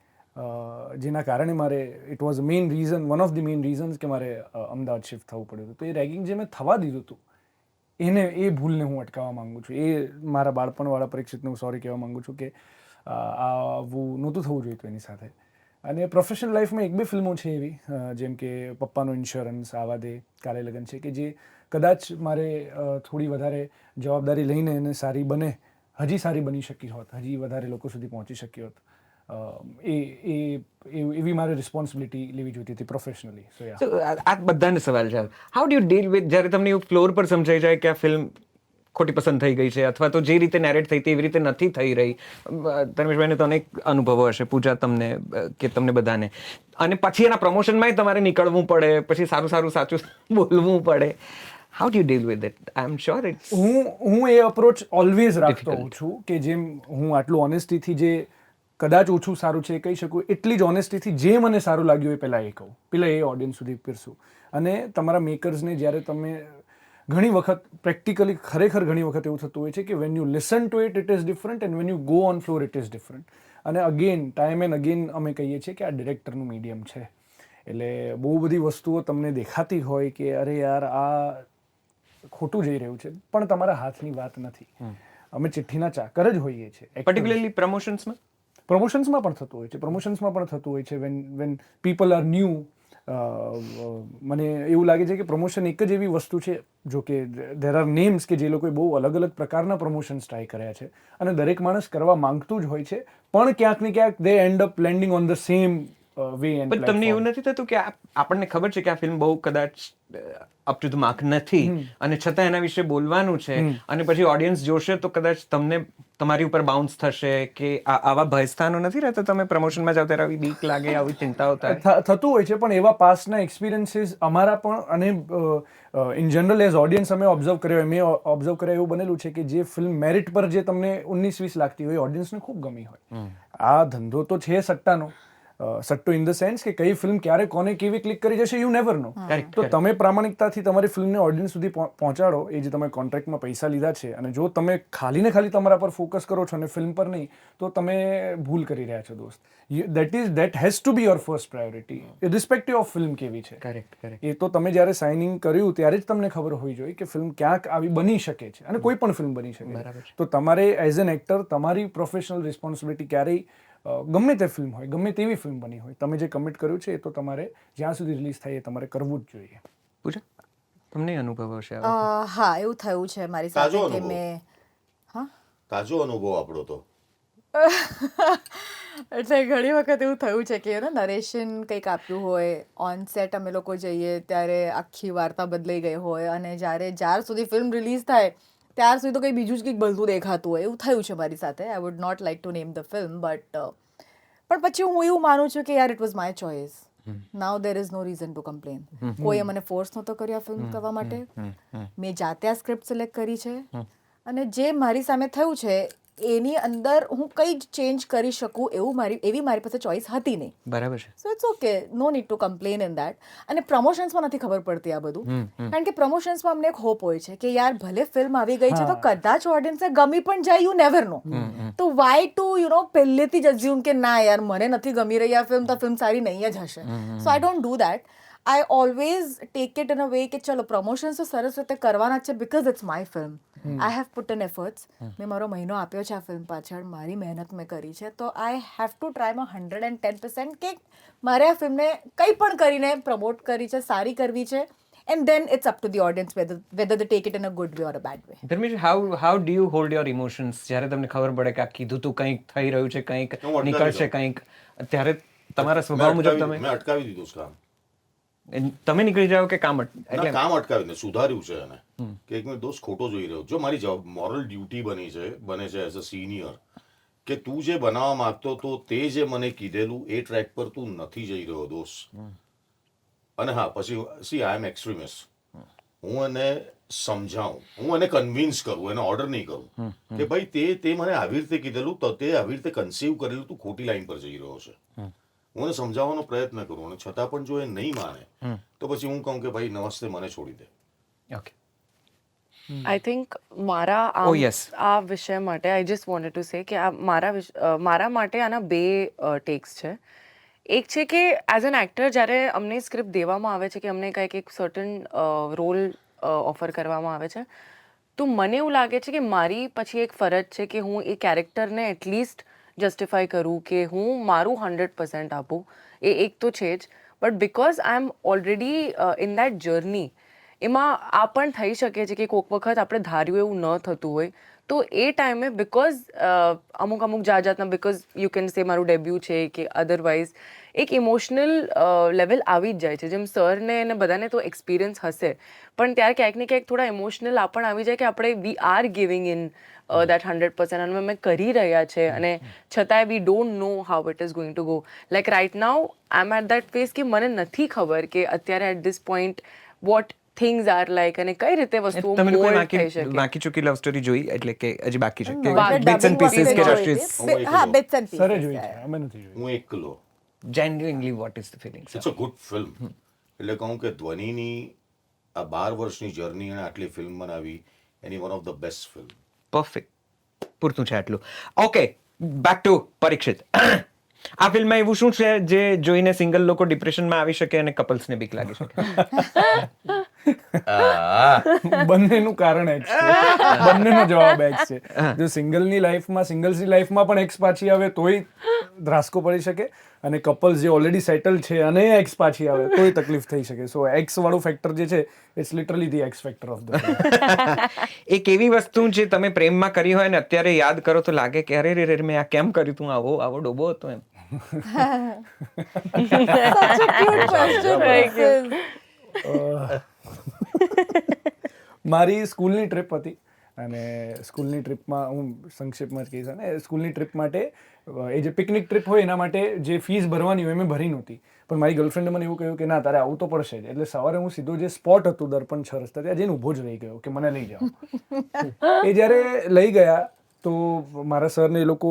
જેના કારણે મારે it was main reason one of the main reasons કે મારે અમદાવાદ શિફ્ટ થવું પડ્યું હતું તો એ રેગિંગ જે મેં થવા દીધું હતું એ ભૂલને હું અટકાવવા માંગુ છું એ મારા બાળપણવાળા પરીક્ષિતને હું સોરી કહેવા માંગુ છું કે આવું નહોતું થવું જોઈતું એની સાથે અને પ્રોફેશનલ લાઈફમાં એક બે ફિલ્મો છે એવી જેમ કે પપ્પાનો ઇન્સ્યોરન્સ આવા દે કાલે લગન છે કે જે કદાચ મારે થોડી વધારે જવાબદારી લઈને એને સારી બને હજી સારી બની શકી હોત હજી વધારે લોકો સુધી પહોંચી શકી હોત એવી મારે રિસ્પોન્સિબિલિટી લેવી જોઈતી હતી પ્રોફેશનલી સો યા So, આ બધાને સવાલ છે how do you deal with જ્યારે તમને એવું ફ્લોર પર સમજાઈ જાય કે આ ફિલ્મ ખોટી પસંદ થઈ ગઈ છે અથવા તો જે રીતે નેરેટ થઈ હતી એવી રીતે નથી થઈ રહી ધર્મેશભાઈને તો અનેક અનુભવો હશે પૂજા તમને કે તમને બધાને અને પછી એના પ્રમોશનમાં તમારે નીકળવું પડે પછી સાચું બોલવું પડે how do you deal with it I am sure it's હું એ અપ્રોચ ઓલવેઝ રાખતો હોઉં છું કે જેમ હું આટલું ઓનેસ્ટીથી જે કદાચ ઓછું સારું છે એ કહી શકું એટલી જ ઓનેસ્ટીથી જે મને સારું લાગ્યું એ પહેલાં એ કહું પહેલાં એ ઓડિયન્સ સુધી પીરસું અને તમારા મેકર્સને જ્યારે તમે ઘણી વખત પ્રેક્ટિકલી ખરેખર ઘણી વખત એવું થતું હોય છે કે when you listen to it is different and when you go on floor it is different અને અગેન ટાઈમ એન્ડ અગેન અમે કહીએ છીએ કે આ ડિરેક્ટરનું મીડિયમ છે એટલે બહુ બધી વસ્તુઓ તમને દેખાતી હોય કે અરે યાર આ ખોટું જઈ રહ્યું છે પણ તમારા હાથની વાત નથી અમે ચિઠ્ઠીના ચાકર જ હોઈએ છીએ પર્ટિક્યુલરલી પ્રમોશન્સમાં પ્રમોશન્સમાં પણ થતું હોય છે વેન પીપલ આર ન્યૂ મને એવું લાગે છે કે પ્રમોશન એક જ એવી વસ્તુ છે જો કે ધેર આર નેમ્સ કે જે લોકોએ બહુ અલગ અલગ પ્રકારના પ્રમોશન્સ ટ્રાય કર્યા છે અને દરેક માણસ કરવા માંગતું જ હોય છે પણ ક્યાંક ને ક્યાંક they end up landing on the same way and પણ તમને એવું નથી થતું કે આપણને ખબર છે કે આ ફિલ્મ બહુ કદાચ અપ ટુ ધ માર્ક નથી અને છતાં એના વિશે બોલવાનું છે અને પછી ઓડિયન્સ જોશે તો કદાચ તમને તમારી ઉપર બાઉન્સ થશે કે આવા ભયસ્થાનો નથી રહેતા? તમે પ્રમોશનમાં જાવ ત્યારે આવી બીક લાગે, આવી ચિંતાઓ થાય? થતું હોય છે, પણ એવા પાસ્ટના એક્સપિરિયન્સીસ અમારા પણ, અને ઇન જનરલ એઝ ઓડિયન્સ અમે ઓબ્ઝર્વ કર્યો, મેં ઓબ્ઝર્વ કર્યા એવું બનેલું છે કે જે ફિલ્મ મેરિટ પર જે તમને 19-20 લાગતી હોય, ઓડિયન્સને ખૂબ ગમી હોય. આ ધંધો તો છે સટ્ટાનો, સટ્ટો ઇન ધ સેન્સ કે કઈ ફિલ્મ ક્યારે કોને કેવી ક્લિક કરી જશે, યુ નેવર નો. તો તમે પ્રામાણિકતાથી તમારી ફિલ્મને ઓડિયન્સ સુધી પહોંચાડો, એ જે તમે કોન્ટ્રાક્ટમાં પૈસા લીધા છે, અને જો તમે ખાલી ને ખાલી તમારા પર ફોકસ કરો છો અને ફિલ્મ પર નહીં, તો તમે ભૂલ કરી રહ્યા છો દોસ્ત. That has to be your first priority, irrespective of film કેવી છે. કરેક્ટ. એ તો તમે જ્યારે સાઇનિંગ કર્યું ત્યારે જ તમને ખબર હોવી જોઈએ કે ફિલ્મ ક્યાંક આવી બની શકે છે, અને કોઈ પણ ફિલ્મ બની શકે. તો તમારે એઝ એન એક્ટર તમારી પ્રોફેશનલ રિસ્પોન્સિબિલિટી ક્યારેય, ગમે તે ફિલ્મ હોય, ગમે તેવી ફિલ્મ બની હોય, તમે જે કમિટ કર્યું છે એ તો તમારે જ્યાં સુધી રિલીઝ થાય એ તમારે કરવું જ જોઈએ. પૂજા, તમને અનુભવ હશે? હા, એવું થયું છે મારી સાથે તાજો કે અનુભવ. મેં તાજો અનુભવ આપણો તો. એટલે ઘણી વખત એવું થયું છે કે નરેશન કંઈક આપ્યું હોય, ઓન સેટ અમે લોકો જઈએ ત્યારે આખી વાર્તા બદલાઈ ગઈ હોય, અને જ્યાર સુધી ફિલ્મ રિલીઝ થાય ત્યાર સુધી તો કંઈ બીજું જ કંઈક બનતું દેખાતું હોય. એવું થયું છે મારી સાથે. I would not like to name the film, but પણ પછી હું એવું માનું છું કે યાર it was my choice. Now there is no reason to complain. કોઈએ મને ફોર્સ નહોતો કર્યો આ ફિલ્મ કરવા માટે. મેં જાતે આ સ્ક્રિપ્ટ સિલેક્ટ કરી છે, અને જે મારી સામે થયું છે એની અંદર હું કંઈ જ ચેન્જ કરી શકું એવી મારી પાસે ચોઇસ હતી નહીં. બરાબર છે. So it's okay, no need to complain in that. અને પ્રમોશન્સમાં નથી ખબર પડતી આ બધું, કારણ કે પ્રમોશન્સમાં અમને એક હોપ હોય છે કે યાર ભલે ફિલ્મ આવી ગઈ છે તો કદાચ ઓડિયન્સને ગમી પણ જાય, યુ નેવર નો. તો વાય ટુ પહેલેથી જ અઝ્યુમ કે ના યાર મને નથી ગમી રહી આ ફિલ્મ, તો ફિલ્મ સારી નહીં જ હશે. So I don't do that. I always take it in a way કે ચલો પ્રમોશન્સ તો સરસ રીતે કરવાના છે, because it's my film. I have put in efforts. મેં મારો મહિનો આપ્યો છે આ ફિલ્મ પાછળ, મારી મહેનત મેં કરી છે, તો આઈ હેવ ટુ ટ્રાય માં 110% કે મારે આ ફિલ્મને કંઈ પણ કરીને પ્રમોટ કરી છે, સારી કરવી છે, and then it's up to the audience whether they take it in a good way or a bad way. Dharmesh, how do you hold your emotions જ્યારે તમને ખબર પડે કે આ કીધું તું કંઈક થઈ રહ્યું છે, કંઈક હું અટકાવી નીકળશે, દઉં. કંઈક, ત્યારે તમારા સ્વભાવ મુજબ મેં અટકાવી દીધું છે કામ. તમે નીકળી જાઓ કે કામ એટલે કામ અટકાવીને સુધાર્યું છે એને કે એક મિનિટ દોસ્ત ખોટો જોઈ રહ્યો. જો મારી મોરલ ડ્યુટી બને છે એઝ અ સિનિયર, કે તું જે બનાવવા માંગતો તો તે જે મને કીધેલું એ ટ્રેક પર તું નથી જઈ રહ્યો દોસ્ત. અને હા, પછી સી આઈ એમ એક્સ્ટ્રીમિસ્ટ. હું એને સમજાવું, હું એને કન્વિન્સ કરું, એને ઓર્ડર નહીં કરું કે ભાઈ તે મને આવી રીતે કીધેલું, તો તે આવી રીતે કન્સીવ કરેલું, તું ખોટી લાઈન પર જઈ રહ્યો છે. હું એને સમજાવવાનો પ્રયત્ન કરું, અને છતાં પણ જો એ નહીં માને તો પછી હું કહું કે ભાઈ નમસ્તે, મને છોડી દે. ઓકે. આઈ થિંક મારા આ વિષય માટે આઈ જસ્ટ વોન્ટેડ ટુ સે કે મારા માટે આના બે ટેક્સ છે. એક છે કે એઝ એન એક્ટર જ્યારે અમને સ્ક્રિપ્ટ દેવામાં આવે છે કે અમને કંઈક એક સર્ટન રોલ ઓફર કરવામાં આવે છે, તો મને એવું લાગે છે કે મારી પછી એક ફરજ છે કે હું એ કેરેક્ટરને એટલીસ્ટ જસ્ટિફાઈ કરું, કે હું મારું 100% આપું. એ એક તો છે જ, but because I am already in that journey, એમાં આ પણ થઈ શકે છે કે કોઈક વખત આપણે ધાર્યું એવું ન થતું હોય, તો એ ટાઈમે બિકોઝ અમુક જાતના, બિકોઝ યુ કેન સે મારું ડેબ્યુ છે કે અધરવાઇઝ એક ઇમોશનલ લેવલ આવી જ જાય છે. જેમ સરને અને બધાને તો એક્સપિરિયન્સ હશે, પણ ત્યારે ક્યાંક ને ક્યાંક થોડા ઇમોશનલ આ પણ આવી જાય કે આપણે we are giving in that 100% અને અમે કરી રહ્યા છે, અને છતાંય we don't know how it is going to go. Like right now I am at that phase કે મને નથી ખબર કે અત્યારે at this point what things are like, અને કઈ રીતે વસ્તુઓ તમે લોકોએ મોલ્ડ થઈ શકે. બાકી ચૂકી લવ સ્ટોરી જોઈ? એટલે કે હજી બાકી છે No, કે એટલે bits and dubbing pieces માં કે મેં just જોઈ is હતી. હા, bits and સરે pieces. જોઈ છે, અમે નથી જોઈ. હું એકલો. genuinely what is the feeling? It's a good film. એટલે કહું કે ધ્વનિની આ 12 વર્ષની જર્ની અને આટલી ફિલ્મ બનાવી, એની one of the best film. Perfect. પૂરતું છે આટલું. Okay, back to Parikshit. આ ફિલ્મમાં એવું શું છે જે જોઈને સિંગલ લોકો ડિપ્રેશનમાં આવી શકે અને કપલ્સને બીક લાગી શકે? બંનેનું કારણ એક્સ છે, બંનેનો જવાબ એક્સ છે. જો સિંગલ્સની લાઈફમાં પણ એક્સ પાછી આવે તોય ધ્રાસકો પડી શકે, અને કપલ્સ જે ઓલરેડી સેટલ છે અને એક્સ પાછી આવે તોય તકલીફ થઈ શકે. સો એક્સ વાળું ફેક્ટર જે છે, it's literally the X factor of the. એક એવી વસ્તુ જે તમે પ્રેમમાં કરી હોય ને અત્યારે યાદ કરો તો લાગે કે અરે રે મેં આ કેમ કર્યું તું, આવો ડોબો હતો એમ. Such a cute question. Thank you. this is. મારી સ્કૂલની ટ્રીપ હતી, અને સ્કૂલની ટ્રીપમાં હું સંક્ષેપમાં જ કહીશ અને સ્કૂલની ટ્રીપ માટે એ જે પિકનિક ટ્રીપ હોય એના માટે જે ફીસ ભરવાની હોય મેં ભરી નહોતી, પણ મારી ગર્લફ્રેન્ડે મને એવું કહ્યું કે ના તારે આવવું તો પડશે જ. એટલે સવારે હું સીધો જે સ્પોટ હતું દર્પણ 6 રસ્તા ત્યાં જઈને ઊભો જ રહી ગયો કે મને લઈ જાઓ. એ જ્યારે લઈ ગયા તો મારા સરને એ લોકો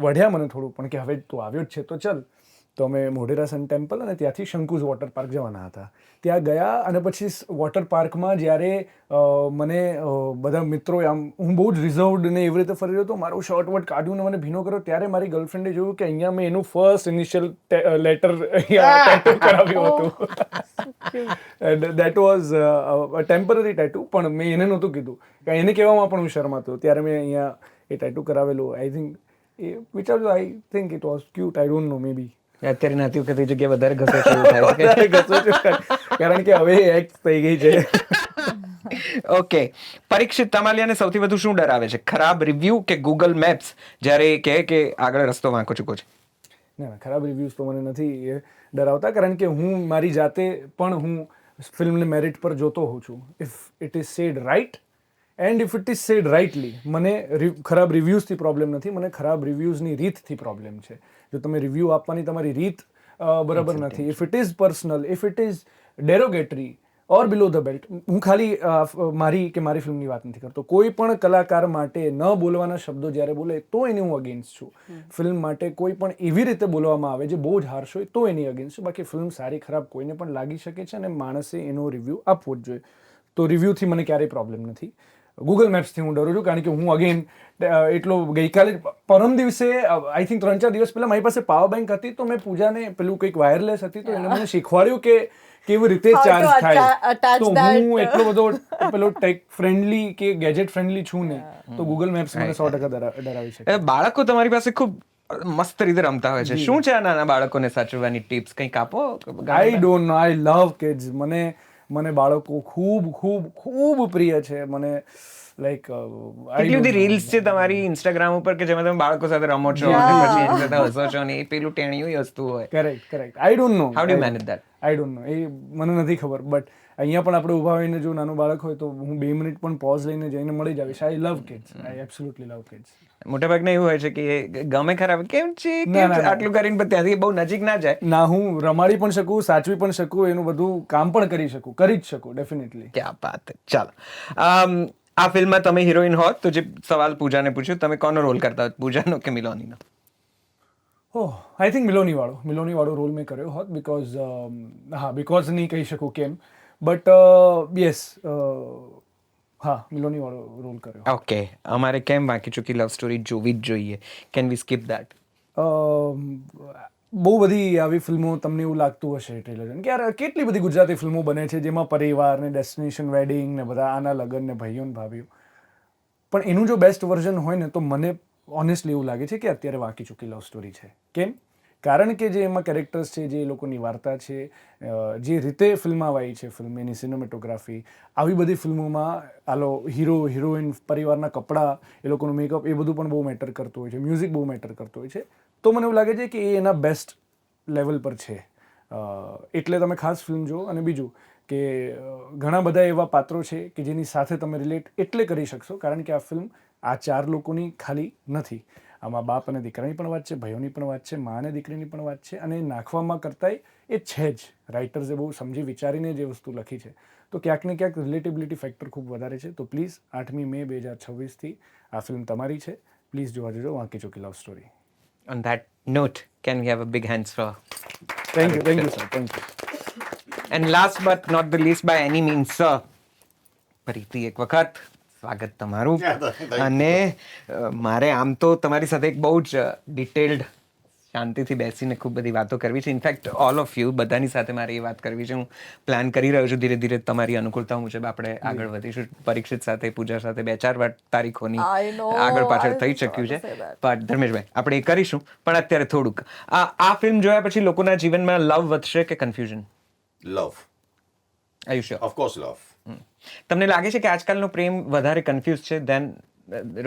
વઢ્યા મને થોડું, પણ કે હવે તું આવ્યો જ છે તો ચલ. તો અમે મોઢેરા સન ટેમ્પલ અને ત્યાંથી શંકુઝ વોટર પાર્ક જવાના હતા. ત્યાં ગયા અને પછી વોટર પાર્કમાં જ્યારે મને બધા મિત્રો આમ હું બહુ જ રિઝર્વડ ને એવી રીતે ફરી રહ્યો હતો, મારું શર્ટ વર્ટ કાઢ્યું ને મને ભીનો કર્યો, ત્યારે મારી ગર્લફ્રેન્ડે જોયું કે અહીંયા મેં એનું ફર્સ્ટ ઇનિશિયલ લેટર ટેટુ કરાવ્યું હતું. That was a temporary tattoo, પણ મેં એને નહોતું કીધું કે એને કહેવામાં પણ હું શરમાતો. ત્યારે મેં અહીંયા એ ટેટુ કરાવેલું. આઈ થિંક એ વિચારજો, I think it was cute, I don't know, maybe. અત્યારે નાતી વખતે જગ્યા વધારે ઘસો થાય છે. કારણ કે હવે એક્ટ થઈ ગઈ છે. ઓકે, પરીક્ષિત, તમાલિયાને સૌથી વધુ શું ડરાવે છે? ખરાબ રિવ્યુ કે ગૂગલ મેપ્સ જ્યારે એ કહે કે આગળ રસ્તો વાંકો ચૂકો છે? ના, ખરાબ રિવ્યૂઝ તો મને નથી ડરાવતા, કારણ કે હું મારી જાતે પણ હું ફિલ્મને મેરિટ પર જોતો હોઉં છું. If it is said right and if it is said rightly, મને ખરાબ રિવ્યૂઝથી પ્રોબ્લેમ નથી, મને ખરાબ રિવ્યૂઝની રીતથી પ્રોબ્લેમ છે. જો તમે રિવ્યૂ આપવાની તમારી રીત બરાબર નથી, if it is personal, if it is derogatory or below the belt. હું ખાલી મારી ફિલ્મની વાત નથી કરતો. કોઈ પણ કલાકાર માટે ન બોલવાના શબ્દો જ્યારે બોલે તો એની હું અગેન્સ્ટ છું. ફિલ્મ માટે કોઈ પણ એવી રીતે બોલવામાં આવે જે બહુ જ હાર્શ હોય તો એની અગેન્સ્ટ છું. બાકી ફિલ્મ સારી ખરાબ કોઈને પણ લાગી શકે છે અને માણસે એનો રિવ્યૂ આપવો જ જોઈએ. તો રિવ્યૂથી મને ક્યારેય પ્રોબ્લેમ નથી. ગૂગલ મેપ્સથી હું ડરું છું, કારણ કે હું અગેન એટલો ગઈકાલે પરમ દિવસે આઈ થિંક 3-4 દિવસ પહેલાં મારી પાસે પાવર બેંક હતી, તો મેં પૂજાને પેલું કંઈક વાયરલેસ હતી તો એને મને શીખવાડ્યું કે કેવી રીતે How to ચાર્જ થાય. attach તો that. હું એટલો બધો પેલો ટેક ફ્રેન્ડલી કે ગેજેટ ફ્રેન્ડલી છું ને, તો ગૂગલ મેપ્સ મને 100% ડરાવી શકે. બાળકો તમારી પાસે ખૂબ મસ્ત રીતે રમતા હોય છે. શું છે આ નાના બાળકોને સાચવવાની ટિપ્સ? કંઈક આપો. આઈ don't know, I love kids. મને બાળકો ખૂબ ખૂબ ખૂબ પ્રિય છે. મને લાઈક કેટલી બધી રીલ્સ છે તમારી ઇન્સ્ટાગ્રામ ઉપર કે જેમાં તમે બાળકો સાથે રમો છો અને પછી એની સાથે હસો છો ને એ પેલું ટેણિયું વસ્તુ હોય. Correct. I don't know. How do you manage that? I don't know, એ મને નથી ખબર. બટ અહીંયા પણ આપણે ઊભા હોઈને જો નાનું બાળક હોય તો હું 2 મિનિટ પણ પોઝ લઈને જઈને મળી જ આવીશ. આઈ લવ કિડ્સ. આઈ એબ્સોલ્યુટલી લવ કિડ્સ. મોટા ભાગના એવું હોય છે કે એ ગમે ખરાબ કેમ છે ના, ના. આટલું કરીને પણ ત્યાંથી બહુ નજીક ના જાય. ના, હું રમાડી પણ શકું, સાચવી પણ શકું, એનું બધું કામ પણ કરી જ શકું ડેફિનેટલી. ક્યાં બાત હે. ચાલો, આ ફિલ્મમાં તમે હિરોઈન હોત તો જે સવાલ પૂજાને પૂછ્યું, તમે કોનો રોલ કરતા હોત, પૂજાનો કે મિલોનીનો? ઓહ, આઈ થિંક મિલોની વાળો રોલ મેં કર્યો હોત. બીકોઝ નહીં કહી શકું કેમ, બટ યસ, હા, મિલોની વાળો રોલ કર્યો. ઓકે, અમારે કેમ બાકી ચૂકી લવ સ્ટોરી જોવી જ જોઈએ? Can we skip that? બહુ બધી આવી ફિલ્મો તમને એવું લાગતું હશે ટ્રેલર કે યાર કેટલી બધી ગુજરાતી ફિલ્મો બને છે જેમાં પરિવાર ને ડેસ્ટિનેશન વેડિંગ ને બધા આના લગ્ન ને ભાઈઓ ને ભાભીઓ, પણ એનું જો બેસ્ટ વર્ઝન હોય ને તો મને ઓનેસ્ટલી એવું લાગે છે કે અત્યારે વાંકી ચૂકી લવ સ્ટોરી છે. કેમ? કારણ કે જે એમાં કેરેક્ટર્સ છે, જે એ લોકોની વાર્તા છે, જે રીતે ફિલ્માવાઈ છે, ફિલ્મ એની સિનેમેટોગ્રાફી, આવી બધી ફિલ્મોમાં આલો હીરો હિરોઈન પરિવારના કપડાં, એ લોકોનું મેકઅપ, એ બધું પણ બહુ મેટર કરતું હોય છે, મ્યુઝિક બહુ મેટર કરતું હોય છે. તો મને એવું લાગે છે કે એ એના બેસ્ટ લેવલ પર છે. એટલે તમે ખાસ ફિલ્મ જુઓ. અને બીજું કે ઘણા બધા એવા પાત્રો છે કે જેની સાથે તમે રિલેટ એટલે કરી શકશો, કારણ કે આ ફિલ્મ આ 4 લોકોની ખાલી નથી. આમાં બાપ અને દીકરાની પણ વાત છે, ભાઈઓની પણ વાત છે, મા અને દીકરીની પણ વાત છે, અને નાખવામાં કરતાંય એ છે જ. રાઇટર્સે બહુ સમજી વિચારીને જે વસ્તુ લખી છે. તો ક્યાંક ને ક્યાંક રિલેટેબિલિટી ફેક્ટર ખૂબ વધારે છે. તો પ્લીઝ 8મી મે 2026થી આ ફિલ્મ તમારી છે. પ્લીઝ જોવા જજો વાંકી ચૂકી love story. On that note, can we have a big hands for? Thank you sir, thank you. And last but not the least by any means, sir, ફરીથી એક વખત સ્વાગત તમારું. અને મારે આમ તો તમારી સાથે એક બહુ જ ડિટેલ્ડ શાંતિથી બેસીને ખૂબ બધી વાતો કરવી છે. ઇનફેક્ટ ઓલ ઓફ યુ બધાની સાથે મારે એ વાત કરવી છે. હું પ્લાન કરી રહ્યો છું ધીરે ધીરે તમારી અનુકૂળતા મુજબ આપણે આગળ વધીશું. પરીક્ષિત સાથે, પૂજા સાથે 2-4 વાર તારીખોની I know, આગળ પાછળ I થઈ was શક્યું છે. about to say that. પણ ધર્મેશભાઈ આપણે એ કરીશું. પણ અત્યારે થોડુંક આ ફિલ્મ જોયા પછી લોકોના જીવનમાં લવ વધશે કે કન્ફ્યુઝન? લવ, આયુષ્ય, ઓફકોર્સ લવ. તમને લાગે છે કે આજકાલનો પ્રેમ વધારે કન્ફ્યુઝ છે દેન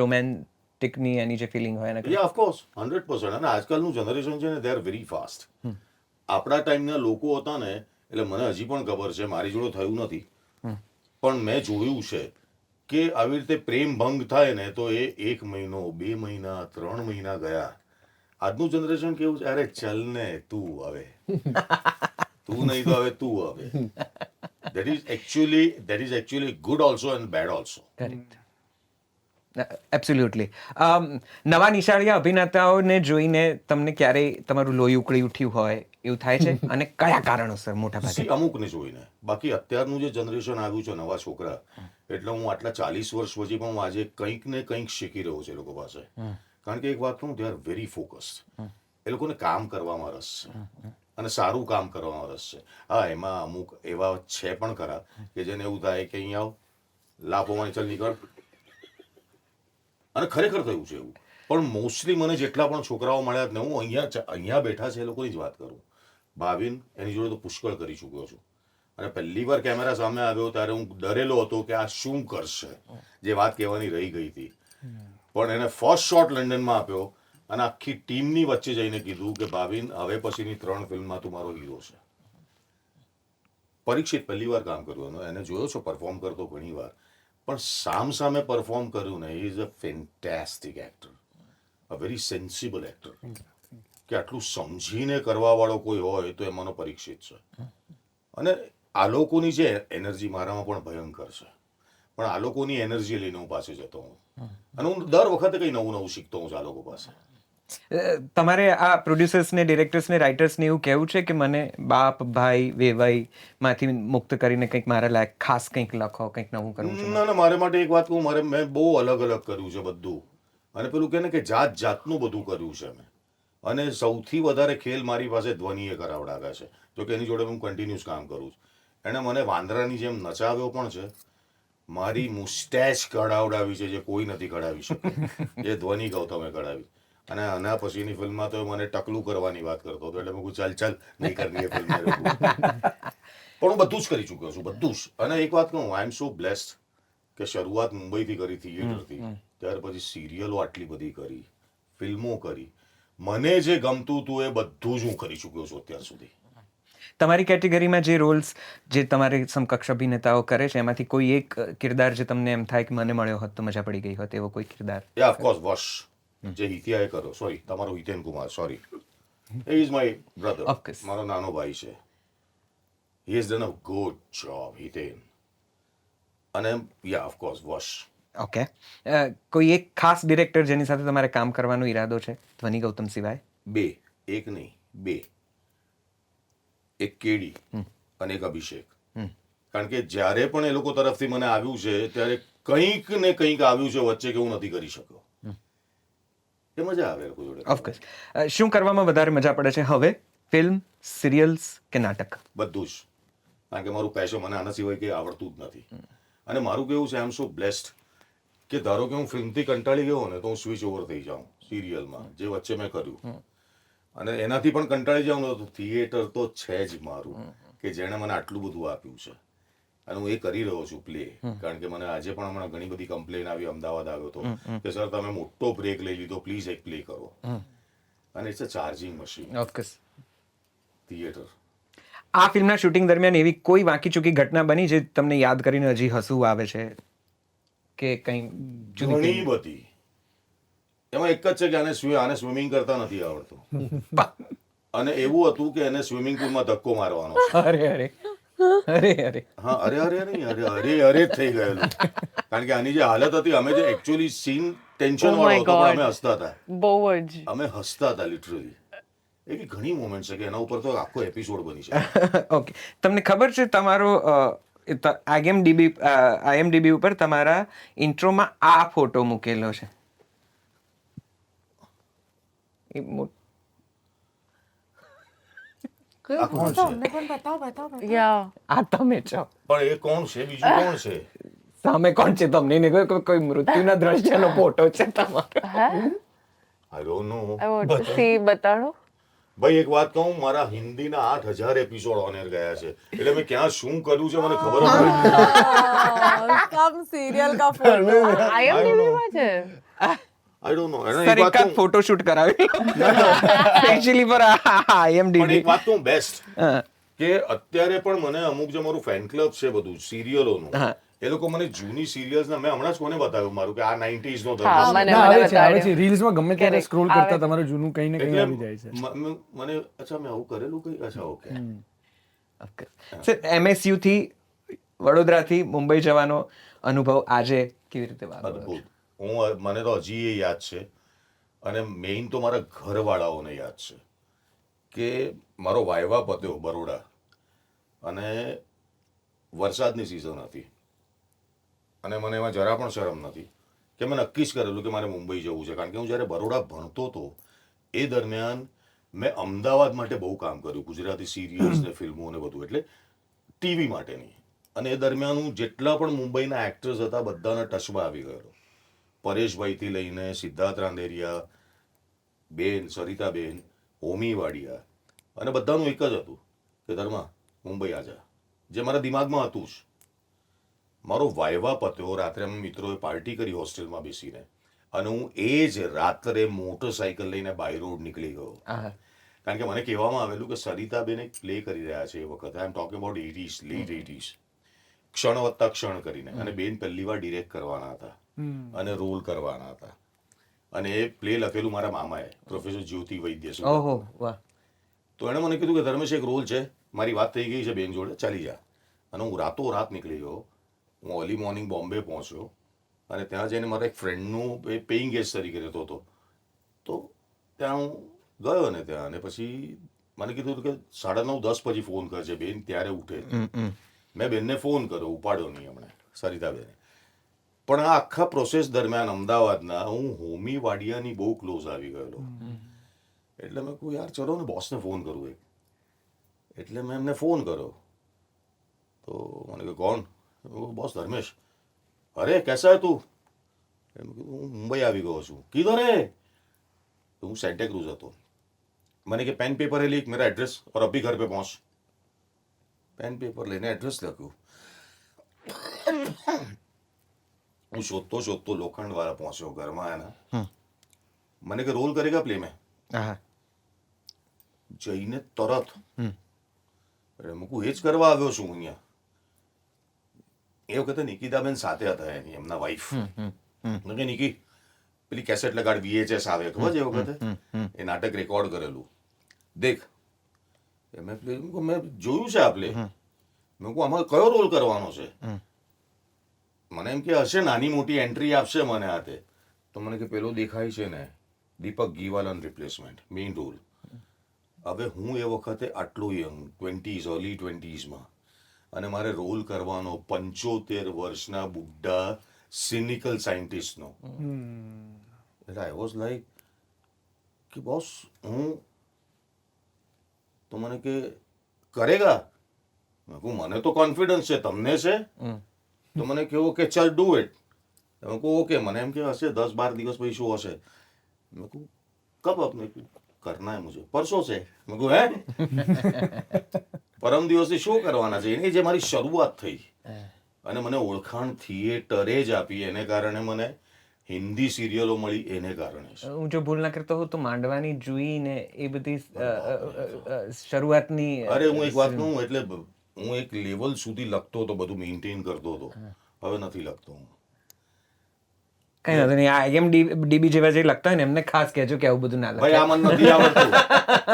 રોમેન્ટિકની એની જે ફિલિંગ હોય એના કરતાં? યા ઓફકોર્સ 100%. અને આજકાલનું જનરેશન છે ને, દે આર વેરી ફાસ્ટ. આપણા ટાઈમના લોકો હતા ને, એટલે મને હજી પણ ખબર છે, મારી જોડે થયું નથી પણ મેં જોયું છે કે આવી રીતે પ્રેમ ભંગ થાય ને તો એ 1 મહિનો 2 મહિના 3 મહિના ગયા. આજનું જનરેશન કેવું છે, અરે ચલ ને તું હવે, તું નહીં તો હવે તું હવે. that is actually good also and bad also. Correct, absolutely. નવા નિશાળિયા અભિનેતાઓને જોઈને તમને ક્યારેય તમારું લોહી ઉકળી ઉઠ્યું હોય એવું થાય છે? અને કયા કારણોસર મોટા ભાગે? See, અમુકને જોઈને. બાકી અત્યારનું જે જનરેશન આવ્યું છે, નવા છોકરા, એટલે હું આટલા 40 વર્ષ પછી પણ હું આજે કંઈક ને કંઈક શીખી રહ્યો છું એ લોકો પાસે. કારણ કે એક વાત કહું, દે આર વેરી ફોકસ્ડ. એ લોકોને કામ કરવામાં રસ છે અને સારું કામ કરવામાં રસ છે. હા, એમાં અમુક એવા છે પણ ખરા કે જેને એવું થાય કે અહીંયા આવ, લાભો માં ચાલ નીકળ, અને ખરેખર થયું છે એવું. પણ મોસ્ટલી મને જેટલા પણ છોકરાઓ મળ્યા જ ને, હું અહીંયા બેઠા છે એ લોકોની જ વાત કરું. ભાવિન એની જોડે તો પુષ્કળ કરી ચૂક્યો છું, અને પહેલી વાર કેમેરા સામે આવ્યો ત્યારે હું ડરેલો હતો કે આ શું કરશે, જે વાત કહેવાની રહી ગઈ હતી. પણ એને ફર્સ્ટ શોટ લંડનમાં આપ્યો અને આખી ટીમની વચ્ચે જઈને કીધું કે ભાવિન, હવે પછીની 3 ફિલ્મમાં તું મારો હીરો છે. પરીક્ષિત પહેલી વાર કામ કર્યું, એને જોયો છો પરફોર્મ કરતો ઘણી વાર, પણ સામે પરફોર્મ કર્યું ને, he is a fantastic actor, a very sensible actor. કે આટલું સમજીને કરવા વાળો કોઈ હોય તો એમાંનો પરીક્ષિત છે. અને આ લોકોની જે એનર્જી મારામાં પણ ભયંકર છે, પણ આ લોકોની એનર્જી લઈને હું પાસે જતો હું, અને હું દર વખતે કંઈ નવું શીખતો હું આ લોકો પાસે. તમારે આ પ્રોડ્યુસર્સને, ડિરેક્ટર્સને, રાઇટર્સને એવું કહેવું છે કે મને બાપ, ભાઈ, વેવાઈમાંથી મુક્ત કરીને કંઈક મારા લાયક ખાસ કંઈક લખો, કંઈક નવું કરવું છે? ના, મારે માટે એક વાત કહું, મેં બહુ અલગ કર્યું છે બધું, અને પેલું કહે ને કે જાતનું બધું કર્યું છે મેં. અને સૌથી વધારે ખેલ મારી પાસે ધ્વનિએ કરાવડાવ્યા છે, જો કે એની જોડે હું કન્ટિન્યુઅસ કામ કરું છું. એણે મને વાંદરાની જેમ નચાવ્યો પણ છે, મારી મુસ્ટેચ કઢાવડાવી છે જે કોઈ નથી કઢાવી શક્યું, એ ધ્વનિ ગૌતમે કઢાવી. અને આના પછીની ફિલ્મમાં તો મને ટકલું કરવાની વાત કરતો હતો, એટલે મેં કહ્યું ચાલ નહીં કરની એ ફિલ્મ. પણ હું બધું જ કરી ચૂક્યો છું, બધું જ. અને એક વાત કહું, આઈ એમ સો બ્લેસ્ડ કે શરૂઆત મુંબઈથી કરી, થિયેટરથી, ત્યાર પછી સિરિયલો આટલી બધી કરી, ફિલ્મો કરી. મને જે ગમતું હતું એ બધું જ હું કરી ચૂક્યો છું અત્યાર સુધી. તમારી કેટેગરીમાં જે રોલ્સ જે તમારે સમકક્ષ અભિનેતાઓ કરે છે, એમાંથી કોઈ એક કિરદાર જે તમને એમ થાય કે મને મળ્યો હોત તો મજા પડી ગઈ હોત, એવો કોઈ કિરદાર? યા ઓફકોર્સ વશ, જે હિતિયાએ કર્યો, સોરી, તમારો Hiten Kumar, sorry, he is my brother, Of course. મારો નાનો ભાઈ છે. He has done a good job, Hiten. અને યા ઓફકોર્સ વશ. ઓકે. કોઈ એક ખાસ ડિરેક્ટર જેની સાથે તમારે કામ કરવાનો ઈરાદો છે ધ્વનિ ગૌતમ સિવાય? 2, એક નહીં 2, એક કેડી અને એક અભિષેક. કારણ કે જ્યારે પણ એ લોકો તરફથી મને આવ્યું છે ત્યારે કંઈક ને કંઈક આવ્યું છે વચ્ચે કે હું નથી કરી શક્યો. એ મજા આવે એ લોકો જોડે. ઓફકોર્સ. શું કરવામાં વધારે મજા પડે છે હવે, ફિલ્મ, સિરિયલ્સ કે નાટક? બધું જ. કારણ કે મારું પેશન, મને આના સિવાય કંઈ આવડતું જ નથી. અને મારું કેવું છે, આઈ એમ સો બ્લેસ્ડ કે ધારો કે હું ફિલ્મથી કંટાળી ગયો ને તો હું સ્વિચ ઓવર થઈ જાઉં સિરિયલમાં, જે વચ્ચે મેં કર્યું. અને એનાથી પણ કંટાળી જાઉં ને તો થિયેટર તો છે જ મારું, કે જેણે મને આટલું બધું આપ્યું છે. અને હું એ કરી રહ્યો છું, પ્લે. કારણ કે મને આજે પણ હમણાં ઘણી બધી કમ્પ્લેન આવી, અમદાવાદ આવ્યો હતો કે સર તમે મોટો બ્રેક લઈ લીધો, પ્લીઝ એક પ્લે કરો. અને it's a charging machine, of course. Theatre. આ ફિલ્મના શૂટિંગ દરમિયાન એવી કોઈ વાંકી ચૂકી ઘટના બની જે તમને યાદ કરીને હજી હસવું આવે છે કે કંઈ જુદી ઘણી કંઈ? બધી. એમાં એક જ છે કે આને સ્વિમિંગ કરતા નથી આવડતું, અને એવું હતું કે એને સ્વિમિંગ પુલમાં ધક્કો મારવાનો છે. અરે અરે અરે અરે હા, અરે નહીં, અરે જ થઈ ગયેલું. કારણ કે આની જે હાલત હતી, અમે જે actually scene tension Oh my વાળો હતો, પણ God. અમે હસતા હતા. બહુ જ. અમે હસતા હતા લિટરલી. એવી ઘણી મોમેન્ટ છે કે એના ઉપર તો આખો એપિસોડ બની શકે. ઓકે. તમને ખબર છે તમારો IMDb ઉપર તમારા ઇન્ટ્રોમાં આ ફોટો મૂકેલો છે? એ આ કોણ છે? અમને પણ બતાવો. યા. આ તમે છો. પણ એ કોણ છે? બીજું કોણ છે? સામે કોણ છે તમને નહીં? કોઈ મૃત્યુના દ્રશ્યનો ફોટો છે તમારો? I don't know. I want to see, બતાડો. ભાઈ એક વાત કહું, મારા હિન્દીના 8000 એપિસોડ ઓન એર ગયા છે, એટલે મેં ક્યાં શું કર્યું છે મને ખબર જ નથી. કમ સિરિયલ કા ફોટો. IMDb માં છે. આઈ ડોન્ટ નો. સર એક જ ફોટો શૂટ કરાવી સ્પેશિયલી ફોર IMDb. પણ એક વાત કહું બેસ્ટ, કે અત્યારે પણ મને અમુક જે મારું ફેન ક્લબ છે બધું સિરિયલોનું, એ લોકો મને જૂની સિરિયલ્સ ના મેં હમણાં જ કોને બતાવ્યું મારું કે આ 90s નો હા, ધર્મ મને ના આવે છે બતાડ્યો. રીલ્સમાં ગમે ત્યારે Correct. સ્ક્રોલ આવે. કરતા તમારું જૂનું કંઈ ને કંઈ એટલે આવી જાય છે મને અચ્છા મેં આવું કરેલું કઈ અચ્છા ઓકે સર MSU થી વડોદરાથી મુંબઈ જવાનો અનુભવ આજે કેવી રીતે વાગો અદભુત મને તો હજી એ યાદ છે અને મેઇન તો મારા ઘરવાળાઓને યાદ છે કે મારો વાયવા પત્યો બરોડા અને વરસાદની સિઝન હતી અને મને એમાં જરા પણ શરમ નથી કે મેં નક્કી જ કરેલું કે મારે મુંબઈ જવું છે કારણ કે હું જ્યારે બરોડા ભણતો હતો એ દરમિયાન મેં અમદાવાદ માટે બહુ કામ કર્યું ગુજરાતી સિરિયલ્સ ને ફિલ્મો ને બધું એટલે ટીવી માટેની અને એ દરમિયાન હું જેટલા પણ મુંબઈના એક્ટર્સ હતા બધાના ટચમાં આવી ગયેલો પરેશભાઈથી લઈને સિદ્ધાર્થ રાંદેરિયા બેન સરિતાબેન હોમી વાડિયા અને બધાનું એક જ હતું કે ધર્મા મુંબઈ આજા જે મારા દિમાગમાં હતું જ મારો વાયવા પત્યો રાત્રે અમે મિત્રોએ પાર્ટી કરી હોસ્ટેલમાં બેસીને અને હું એ જ રાત્રે મોટરસાઇકલ લઈને બાય રોડ નીકળી ગયો કારણ કે મને કહેવામાં આવેલું કે સરિતાબેન એક પ્લે કરી રહ્યા છે એ વખતે I am talking about 80s late 80s ક્ષણ વત્તા ક્ષણ કરીને અને બેન પહેલી વાર ડિરેક્ટ કરવાના હતા અને રોલ કરવાના હતા અને એ પ્લે લખેલું મારા મામાએ પ્રોફેસર જ્યોતિ વૈદ્ય સુરત. ઓહો વાહ તો એણે મને કીધું કે ધર્મેશ એક રોલ છે મારી વાત થઈ ગઈ છે બેન જોડે ચાલી જા અને હું રાતોરાત નીકળી ગયો હું અર્લી મોર્નિંગ બોમ્બે પહોંચ્યો અને ત્યાં જઈને મારા એક ફ્રેન્ડનું પેઇંગ ગેસ્ટ તરીકે રહેતો હતો તો ત્યાં હું ગયો ને ત્યાં અને પછી મને કીધું કે 9:30-10 પછી ફોન કરજે બેન ત્યારે ઉઠે મેં બેનને ફોન કર્યો ઉપાડ્યો નહીં હમણે સરિતાબેને પણ આ આખા પ્રોસેસ દરમિયાન અમદાવાદના હું હોમી વાડિયાની બહુ ક્લોઝ આવી ગયેલો એટલે મેં કહ્યું યાર ચલો ને બોસને ફોન કરું એટલે મેં એમને ફોન કર્યો તો મને કે કોણ બોસ ધર્મેશ અરે कैसा है તું મેં કીધું હું મુંબઈ આવી ગયો છું કીધો રે તો હું સેન્ટેક્રુઝ હતો મને કે પેન પેપર है लिख मेरा एड्रेस और अभी घर पे पहुंच पेन पेपर लेने एड्रेस लख्યું હું શોધતો લોખંડ વાળા પહોંચ્યો ઘરમાં એના મને કે રોલ કરેગા પ્લે में જઈને તરત એટલે મૂકું એ જ કરવા આવ્યો છું અહીંયા એ વખતે નિકિતાબેન સાથે હતા એમના વાઈફ કે નિકી પેલી કેસેટ લગાડ VHS આવે ખબર છે એ વખતે એ નાટક રેકોર્ડ કરેલું દેખ મેં જોયું છે આ પ્લે મેં કહું આમાં કયો રોલ કરવાનો છે મને એમ કે હશે નાની મોટી એન્ટ્રી આપશે મને હાથે તો મને કે પેલો દેખાય છે ને દીપક ગીવાલન રિપ્લેસમેન્ટ મેઇન રોલ હવે હું એ વખતે આટલું યંગ 20s અર્લી 20sમાં અને મારે રોલ કરવાનો 75 વર્ષના બુઢા સિનિકલ સાયન્ટિસ્ટનો એટલે આઈ વોઝ લાઈક કે બોસ હું તો મને કે કરેગા મેં કહું મને તો કોન્ફિડન્સ છે તમને છે તો મને કેવો કે ચાલ ડુ ઇટ મેં કહું ઓકે મને એમ કે હશે 10-12 દિવસ પછી શું હશે મેં કહું કબ આપને करना है मुझे परसों से મેં કહું હે પરમ દિવસે શું કરવાના છે એની જે મારી શરૂઆત થઈ અને મને ઓળખાણ થિયેટરે જ આપી એને કારણે મને હિન્દી સિરિયલો મળી એને કારણે છે હું જો ભૂલ ના કરતો હોઉં તો માંડવાની જુઈ ને એ બધી શરૂઆતની અરે હું એક વાત કહું એટલે હું એક લેવલ સુધી લખતો હતો બધું મેન્ટેન કરતો હતો હવે નથી લખતો હું કઈ વાંધો નહીં આ IMDb જેવા જે લખતા હોય ને એમને ખાસ કહેજો કે આવું બધું ના ભાઈ આ મને નથી આવડતું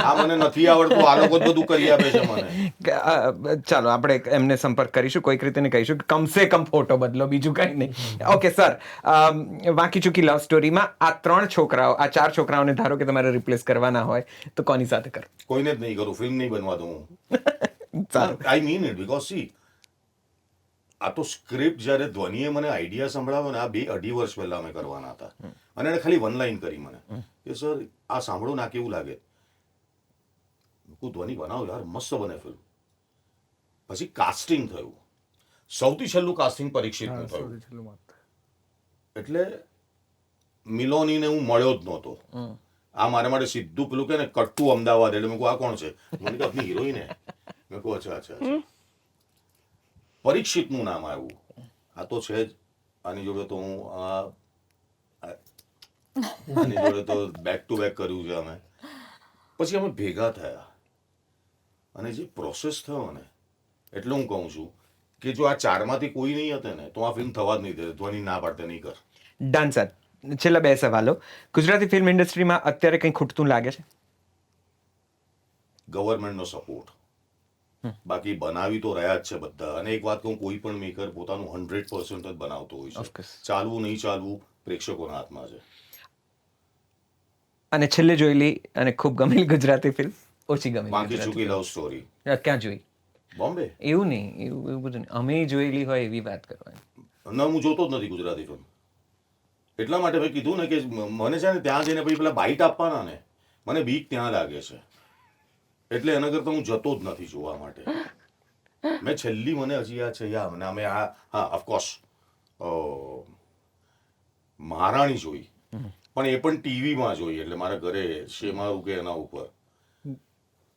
આ મને નથી આવડતું આ લોકો જ બધું કરી આપે છે મને લખે ચાલો આપણે એમને સંપર્ક કરીશું કોઈક રીતે ને કહીશું કે કમસે કમ ફોટો બદલો બીજું કંઈ નહીં ઓકે સર વાંકી ચૂકી લવ સ્ટોરીમાં આ 4 છોકરાઓને ધારો કે તમારે રિપ્લેસ કરવાના હોય તો કોની સાથે કરો કોઈને જ નહીં કરું ફિલ્મ નહીં બનવા દઉં સારું I mean it because she આ તો સ્ક્રિપ્ટ જ્યારે ધ્વનિએ મને આઈડિયા સંભળાવ્યો ને આ 2-2.5 વર્ષ પહેલા અમે કરવાના હતા અને એણે ખાલી 1 લાઈન કરી મને કે સર આ સાંભળો ના કેવું લાગે હું ધ્વનિ બનાવો યાર મસ્ત બને ફિલ્મ પછી કાસ્ટિંગ થયું સૌથી છેલ્લું કાસ્ટિંગ પરીક્ષિતનું થયું એટલે મિલોનીને હું મળ્યો જ નહોતો આ મારા માટે સીધું પેલું કે ને કટ્ટુ અમદાવાદ એટલે મેં કહું આ કોણ છે મને કે આપની હિરોઈન હે મેં કહું અચ્છા પરીક્ષિતનું નામ આવ્યું આ તો છે જ આની જોડે તો હું આની જોડે તો બેક ટુ બેક કર્યું છે અમે પછી અમે ભેગા થયા અને જે પ્રોસેસ થયો ને એટલે હું કહું છું કે જો આ ચારમાંથી કોઈ નહીં હતે ને તો આ ફિલ્મ થવા જ નહીં દે. તું આની ના પાડતે નહીં કર. Done sir. છેલ્લા 2 સવાલો. ગુજરાતી ફિલ્મ ઇન્ડસ્ટ્રીમાં અત્યારે કંઈ ખૂટતું લાગે છે? ગવર્મેન્ટનો સપોર્ટ. બાકી બનાવી તો રહ્યા જ છે બધા. અને એક વાત કહું, કોઈ પણ મેકર પોતાનું 100% જ બનાવતો હોય Of છે. course. ચાલવું નહીં ચાલવું પ્રેક્ષકોના હાથમાં છે. અને છેલ્લે જોયેલી અને ખૂબ ગમેલી ગુજરાતી ફિલ્મ, ઓછી ગમેલી બાકી ગુજરાતી ચૂકી film? લવ સ્ટોરી ક્યાં જોઈ? બોમ્બે. એવું નહીં, એવું બધું નહીં. અમે જોયેલી હોય એવી વાત કરવાની. ન, હું જોતો જ નથી ગુજરાતી ફિલ્મ. એટલા માટે મેં કીધું ને કે મને છે ને ત્યાં જઈને પછી પેલા બાઇટ આપવાના ને મને બીક ત્યાં લાગે છે. એટલે એના કરતાં હું જતો જ નથી જોવા માટે. મેં છેલ્લી મને હજી યાદ છે યા મને અમે હા ઓફકોર્સ મહારાણી જોઈ, પણ એ પણ ટીવીમાં જોઈ. એટલે મારા ઘરે શેમારું કે એના ઉપર.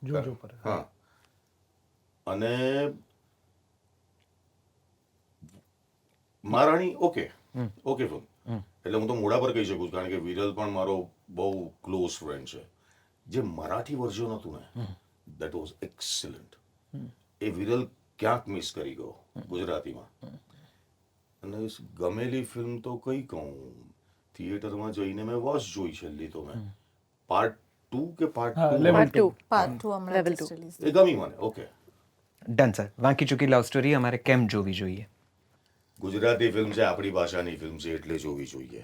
જોજો પર હા. અને મહારાણી ઓકે ફિલ્મ. એટલે હું તો મોઢા પર કહી શકું છું, કારણ કે વિરલ પણ મારો બહુ ક્લોઝ ફ્રેન્ડ છે. જે મરાઠી વર્ઝન હતું ને દેટ વોઝ એક્સલન્ટ. એ વિરલ ક્યાંક મિસ કરી ગયો ગુજરાતીમાં. અને ગમેલી ફિલ્મ તો કઈ કહું, થિયેટરમાં જઈને મેં વોચ જોઈ છેલ્લી તો મેં પાર્ટ 2 કે પાર્ટ હા, 2 level Part 2. પાર્ટ 2 હમણાં Level just 2. release એ ગમી મને. ઓકે. Done sir. વાંકી ચૂકી લવ સ્ટોરી અમારે કેમ જોવી જોઈએ? ગુજરાતી ફિલ્મ છે, આપણી ભાષાની ફિલ્મ છે, એટલે જોવી જોઈએ.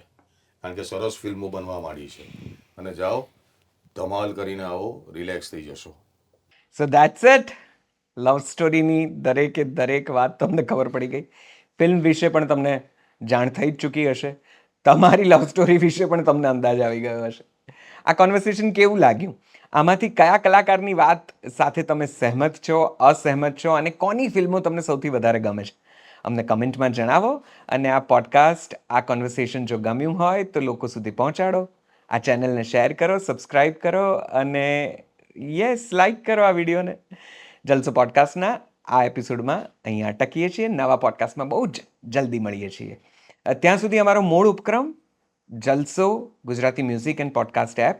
કારણ કે સરસ ફિલ્મો બનવા માંડી છે. અને જાઓ ધમાલ કરીને આવો, રિલેક્સ થઈ જશો. સો દેટ્સ ઇટ. લવ સ્ટોરીની દરેકે દરેક વાત તમને ખબર પડી ગઈ. ફિલ્મ વિશે પણ તમને જાણ થઈ જ ચૂકી હશે. તમારી લવ સ્ટોરી વિશે પણ તમને અંદાજ આવી ગયો હશે. આ કોન્વર્સેશન કેવું લાગ્યું? આમાંથી કયા કલાકારની વાત સાથે તમે સહેમત છો, અસહેમત છો, અને કોની ફિલ્મો તમને સૌથી વધારે ગમે છે? અમને કમેન્ટમાં જણાવો. અને આ પોડકાસ્ટ, આ કોન્વર્સેશન જો ગમ્યું હોય તો લોકો સુધી પહોંચાડો. આ ચેનલને શેર કરો, સબસ્ક્રાઈબ કરો અને યસ, લાઈક કરો આ વિડીયોને. જલસો પોડકાસ્ટના આ એપિસોડમાં અહીંયા અટકીએ છીએ. નવા પોડકાસ્ટમાં બહુ જ જલ્દી મળીએ છીએ. ત્યાં સુધી અમારો મૂળ ઉપક્રમ Jalso Gujarati music and podcast app,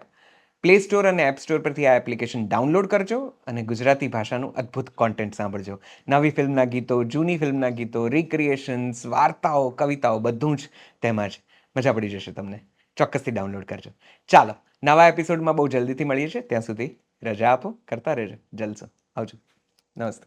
play store અને એપ સ્ટોર પરથી આ એપ્લિકેશન ડાઉનલોડ કરજો અને ગુજરાતી ભાષાનું અદ્ભુત કોન્ટેન્ટ સાંભળજો. નવી ફિલ્મના ગીતો, જૂની ફિલ્મના ગીતો, રિક્રિએશન્સ, વાર્તાઓ, કવિતાઓ, બધું જ તેમાં જ. મજા પડી જશે તમને. ચોક્કસથી ડાઉનલોડ કરજો. ચાલો, નવા એપિસોડમાં બહુ જલ્દીથી મળીએ છીએ. ત્યાં સુધી રજા આપો, કરતા રહેજો જલસો. આવજો. નમસ્તે.